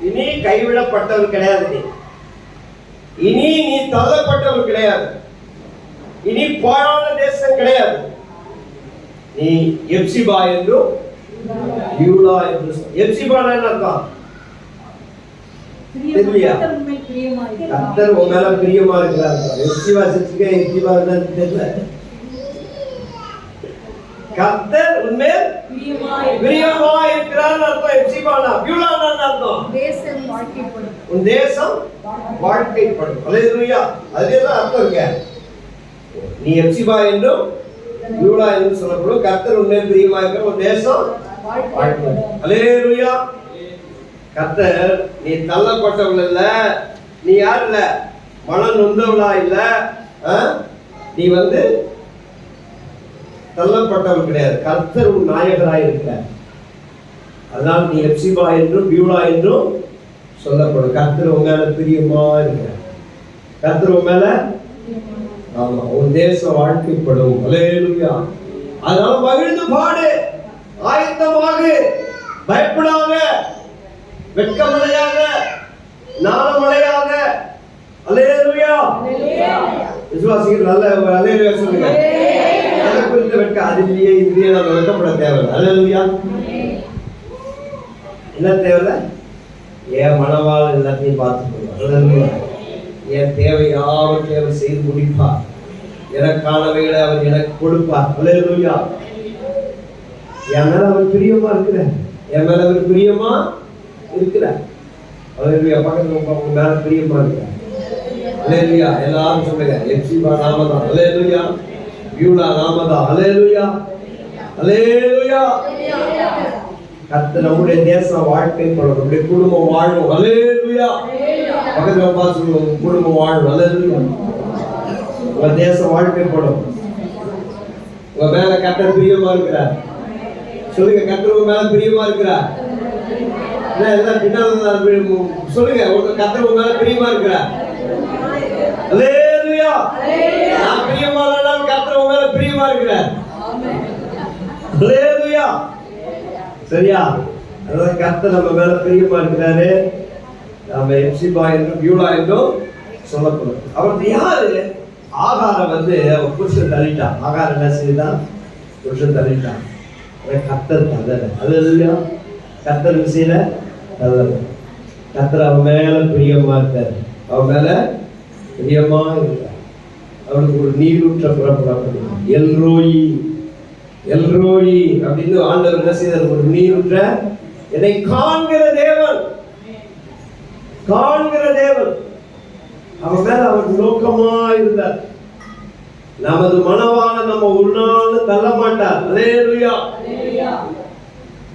Speaker 2: இனி கைவிடப்பட்டவள் கிடையாது. இனி நீ தள்ளப்பட்டவள் கிடையாது. இனி பாழான தேசம் கிடையாது. நீ எப்சிபா என்றும் யூலா என்றும். எப்சிபா என்ன அர்த்தம்? தெரியலையா? கர்த்தர் உன் மேல பிரியமா இருக்கிறார். எப்சிபா செச்சுக்க. எப்சிபா என்னன்னு தெரியல. கர்த்தர் உன்மேல் பிரியமா இருக்கிறார் அர்த்தம். எப்சிபானா யூலானா அர்த்தம்
Speaker 3: தேசம் வாழ்க்கைப்படும்.
Speaker 2: உன் தேசம் வாழ்க்கைப்படும். அல்லேலூயா. அதுதான் அர்த்தம் இங்க. நீ எப்சிபா என்றும் யூலா என்றும் சொல்லப்படும். கர்த்தர் உன்மேல் பிரியமா இருக்கிற உன் தேசம் வாழ்க்கைப்படும். அல்லேலூயா. கர்த்தர் நீ தள்ளப்பட்டவள் இல்ல. நீ யார் இல்ல? மனம் நொந்தவளா இல்ல. நீ தள்ளப்பட்டவள் கிடையாது. கர்த்தர் உன் நாயகராய் இருக்கிறார். அதனால் நீ எப்சிபா என்றும் பியூலா என்றும் சொல்லப்படும். கர்த்தர் உன் மேல பிரியமா இருக்கிறார். கர்த்தர் உன் மேல ஆமா உன் தேசம் வாழ்க்கைப்படும். அல்லேலூயா. அதனால மகிழ்ந்து பாடு, ஆயத்தமாக, பயப்படாத, வெட்கமடையாத, நாணமடையாத. அல்லேலூயா. விசுவாசிகள் நல்ல அல்லேலூயா சொல்லுங்க. அதை குறித்த வெட்க அதிலேயே இதுலயே நம்ம வெட்கப்பட தேவையில்லை. அல்லேலூயா. என்ன தேவையில்லை? என் மனவாள் எல்லாத்தையும் பார்த்துக்கணும். அல்லேலூயா. என் தேவை யாவற்றையும் அவர் செய்து முடிப்பார். எனக்கானவைகளை அவர் எனக்கு கொடுப்பார். அல்லேலூயா. என் மேல அவர் பிரியமா இருக்கிற, என் மேல அவர் பிரியமா இருக்கிறார். அல்லேலூயா. பக்கத்துல உங்க மேல பிரியமா இருக்கிறார். அல்லேலூயா. எல்லாரும் சொல்லுங்க, எப்சிபா நாமதான். அல்லேலூயா. பியூலா நாமதான். அல்லேலூயா. அல்லேலூயா. கர்த்தர் நம்முடைய தேசம் வாழ்க்கை படும், நம்முடைய குடும்பம் வாழும். அல்லேலூயா. பக்கத்துல பார்த்து குடும்பம் வாழும். அல்லேலூயா. உங்க தேசம் வாழ்க்கை படும். உங்க மேல கர்த்தர் பிரியமா இருக்கிறார். சொல்லுங்க, கர்த்தர் உங்க மேல பிரியமா இருக்கிறார். எல்லாம் பின்னால சொல்லுங்க, உங்க கர்த்தர் உங்க மேல பிரியமா இருக்கிறார். அல்லேலூயா. நான் பிரியமா இல்லைனாலும் கர்த்தர் உங்க மேல பிரியமா இருக்கிறார். அல்லேலூயா. சரியா? அதாவது கர்த்தர் நம்ம மேல பிரியமா இருக்கிறாரு. நாம எப்சிபா என்றும் பியூலா என்றும் சொல்லப்படும். அவருக்கு யாரு? ஆகாரம் அவர் புருஷன் தள்ளிட்டான். ஆகாரம் என்ன செய்தான்? புருஷன் தள்ளிட்டான். கர்த்தர் தள்ளல. அல்லேலூயா. கர்த்தர் விஷயல தள்ளல. கர்த்தர் அவன் மேல பிரியமா இருக்காரு. அவன் மேல பிரியமா இருக்கார். அவனுக்கு ஒரு நீரூற்ற புறப்படப்படுது. எல்ரோயி, எல்ரோயி அப்படின்னு ஆண்டவர் என்ன செய்தார்? ஒரு நீரூற்ற, என்னை காண்கிற தேவன், காண்கிற தேவன். அவன் மேல அவர் நோக்கமா இருந்தார். நமது மனவான நம்ம ஒரு நாள் தள்ள மாட்டார். அல்லேலூயா.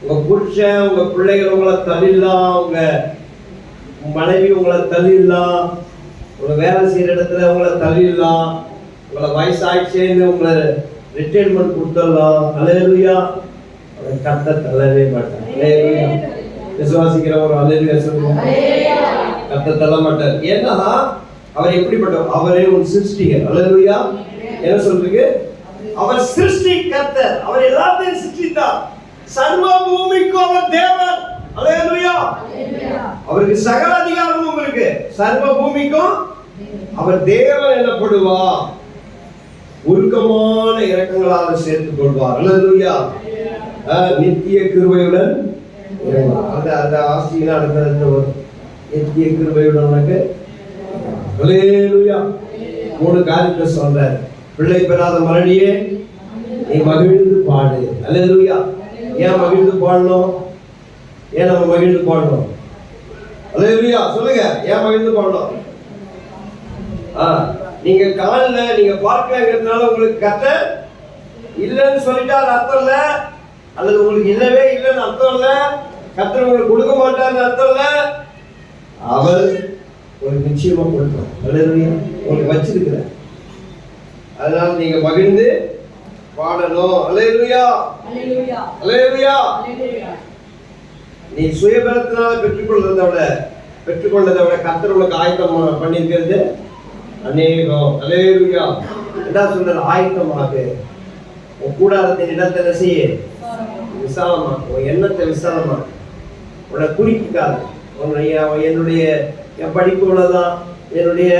Speaker 2: உங்க புருஷன், உங்க பிள்ளைகள் உங்களை தள்ளிடலாம், உங்க மனைவி உங்களை தள்ளிடலாம், உங்களை வேலை செய்யற இடத்துல உங்களை தள்ளிடலாம், உங்களை வயசாயிடுச்சேன்னு உங்களை ரிட்டைர்மெண்ட் கொடுத்துடலாம். அல்லேலூயா. அவரை கர்த்தர் தள்ளவே மாட்டார். அல்லேலூயா. விசுவாசிக்கிறவங்க அல்லேலூயா சொல்லுங்க. கர்த்தர் தள்ள மாட்டார். ஏன்னா அவர் எப்படிப்பட்டவர்? அவரே ஒரு சிருஷ்டிகர். அல்லேலூயா. என்ன சொல்றீங்க? அவர் சிருஷ்டி கர்த்தர். அவர் எல்லாத்தையும் சிருஷ்டித்தார். சர்வ பூமிக்கும் அவர் தேவன். அல்லேலூயா. அவருக்கு சகல அதிகாரமும் இருக்கு. சர்வ பூமிக்கும் அவர் தேவன் எனப்படுவார். உருக்கமான இரக்கங்களால் சேர்த்துக் கொள்வார். அல்லேலூயா. நித்திய கிருபையுடன் அந்த ஆசிரியர் அடுத்த நித்திய கிருபையுடன் உனக்கு. அல்லேலூயா. 3 காரியத்தை சொல்றாரு. பிள்ளை பெறாத மரணியே நீ மகிழ்ந்து பாடு. அல்லேலூயா. ஏன் மகிழ்ந்து பாடணும்? ஏன் நம்ம மகிழ்ந்து பாடணும்? அல்லேலூயா. சொல்லுங்க, ஏன் மகிழ்ந்து பாடணும்? நீங்க காணல, நீங்க பார்க்கலங்கிறதுனால உங்களுக்கு கர்த்தர் இல்லைன்னு சொல்லிட்டா அர்த்தம் இல்ல. அல்லது உங்களுக்கு இல்லவே இல்லைன்னு அர்த்தம் இல்ல. கர்த்தர் உங்களுக்கு கொடுக்க மாட்டார்னு அர்த்தம் இல்ல. அவர் உங்களுக்கு நிச்சயமா கொடுப்பார். அல்லேலூயா. உங்களுக்கு வச்சிருக்கிறார். அதனால நீங்க மகிழ்ந்து பாடணும். அல்லேலூயா. அல்லேலூயா. அல்லேலூயா. நீ சுயபலத்தினால பெற்றுக்கொண்டதை விட கர்த்தர் உங்களுக்கு ஆயத்தம் பண்ணியிருக்கிறது அநேகம். அல்லேலூயா. என்ன சொல்றது? ஆயத்தமாக உன் கூடாரத்தின் இடத்தை செய்ய விசாலமா, உன் எண்ணத்தை விசாலமா, உன்னை குறிக்காது. என்னுடைய என் படிப்பு உள்ளதான், என்னுடைய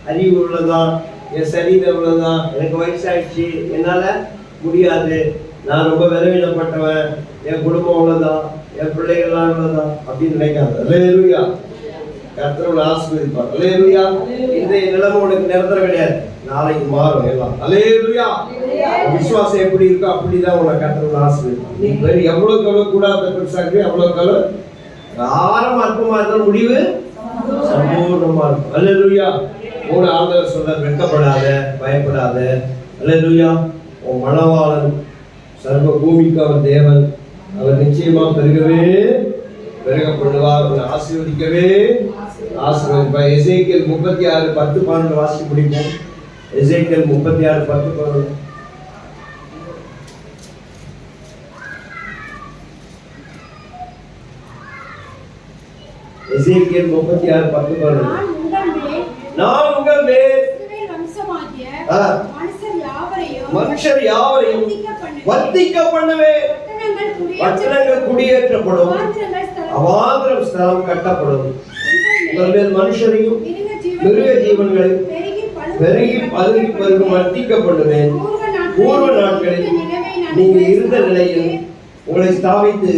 Speaker 2: அறிவு உள்ளதான், என் சரீரம் உள்ளதான், எனக்கு வயசாயிடுச்சு, என்னால முடியாது, நான் ரொம்ப விரைவிடப்பட்டவன், என் குடும்பம் உள்ளதான், என் பிள்ளைகள்லாம் உள்ளதான் அப்படின்னு நினைக்காது. அல்லேலூயா. கர்த்தர் ஆசீர்வதிப்பார். அல்லேலூயா. இன்றைய நிலைமை உனக்கு நிரந்தரம் கிடையாது, நாளைக்கு மாறும் எல்லாம். அல்லேலூயா. விசுவாசம் எப்படி இருக்கோ அப்படிதான் உனக்கு கர்த்தர் ஆசீர்வதிப்பார். நீ எவ்வளவுக்கு எவ்வளவு கூடாத பெருசாக்கு அவ்வளவுக்கு எவ்வளவு ஆரம்ப அற்பமா இருந்தாலும் முடிவு சம்பூர்ணமா இருக்கும். அல்லேலூயா. ஆண்டவர் சொல்றார், வெட்கப்படாத, பயப்படாத. அல்லேலூயா. உன் மணவாளன் சர்வ பூமிக்கு அவர் தேவன். அவர் நிச்சயமா பெருகப்படுவார். அவரை ஆசீர்வதிக்கவே ஆசீர்வதிப்பார். எசேக்கியேல் 36:10-12 வாசிக்க முடியும். எசேக்கியேல் 36:10-12. எசேக்கியேல் 36:10-12. நான் உங்கள் மேல் மனுஷர் யாவரையும் வர்த்திக்க பண்ணுவேன். பட்டணங்கள் குடியேற்றப்படும், அவாந்திரம் ஸ்தலம் கட்டப்படும். உங்கள் மேல் மனுஷரையும் மிருக ஜீவன்களையும் பெருகி பருகி பருகும் வர்த்திக்க பண்ணுவேன். பூர்வ நாட்களில் நீங்க இருந்த நிலையில் உங்களை ஸ்தாபித்து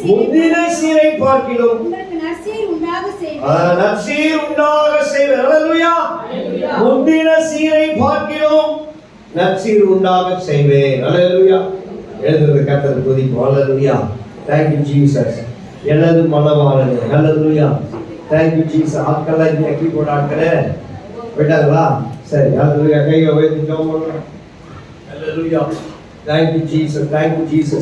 Speaker 2: முந்தின சீரை பார்க்கிலும் நற்சீர் உண்டாக செய்வேன். அல்லேலூயா. முந்தின சீரை பார்க்கிலும் நற்சீர் உண்டாக செய்வேன். அல்லேலூயா. எழுதுறது கர்த்தர் துதிப்போம். அல்லேலூயா. Thank you Jesus.
Speaker 1: எனது மனவாளனே. ஹalleluya. Thank you Jesus. ஆட்களா இந்த கீபோர்ட் ஆட்களே போயிட்டாங்களா? சரி, ஹalleluya. கையை உயர்த்தி ஜெபம் பண்ணுங்க. Hallelujah. Thank you Jesus. Thank you Jesus.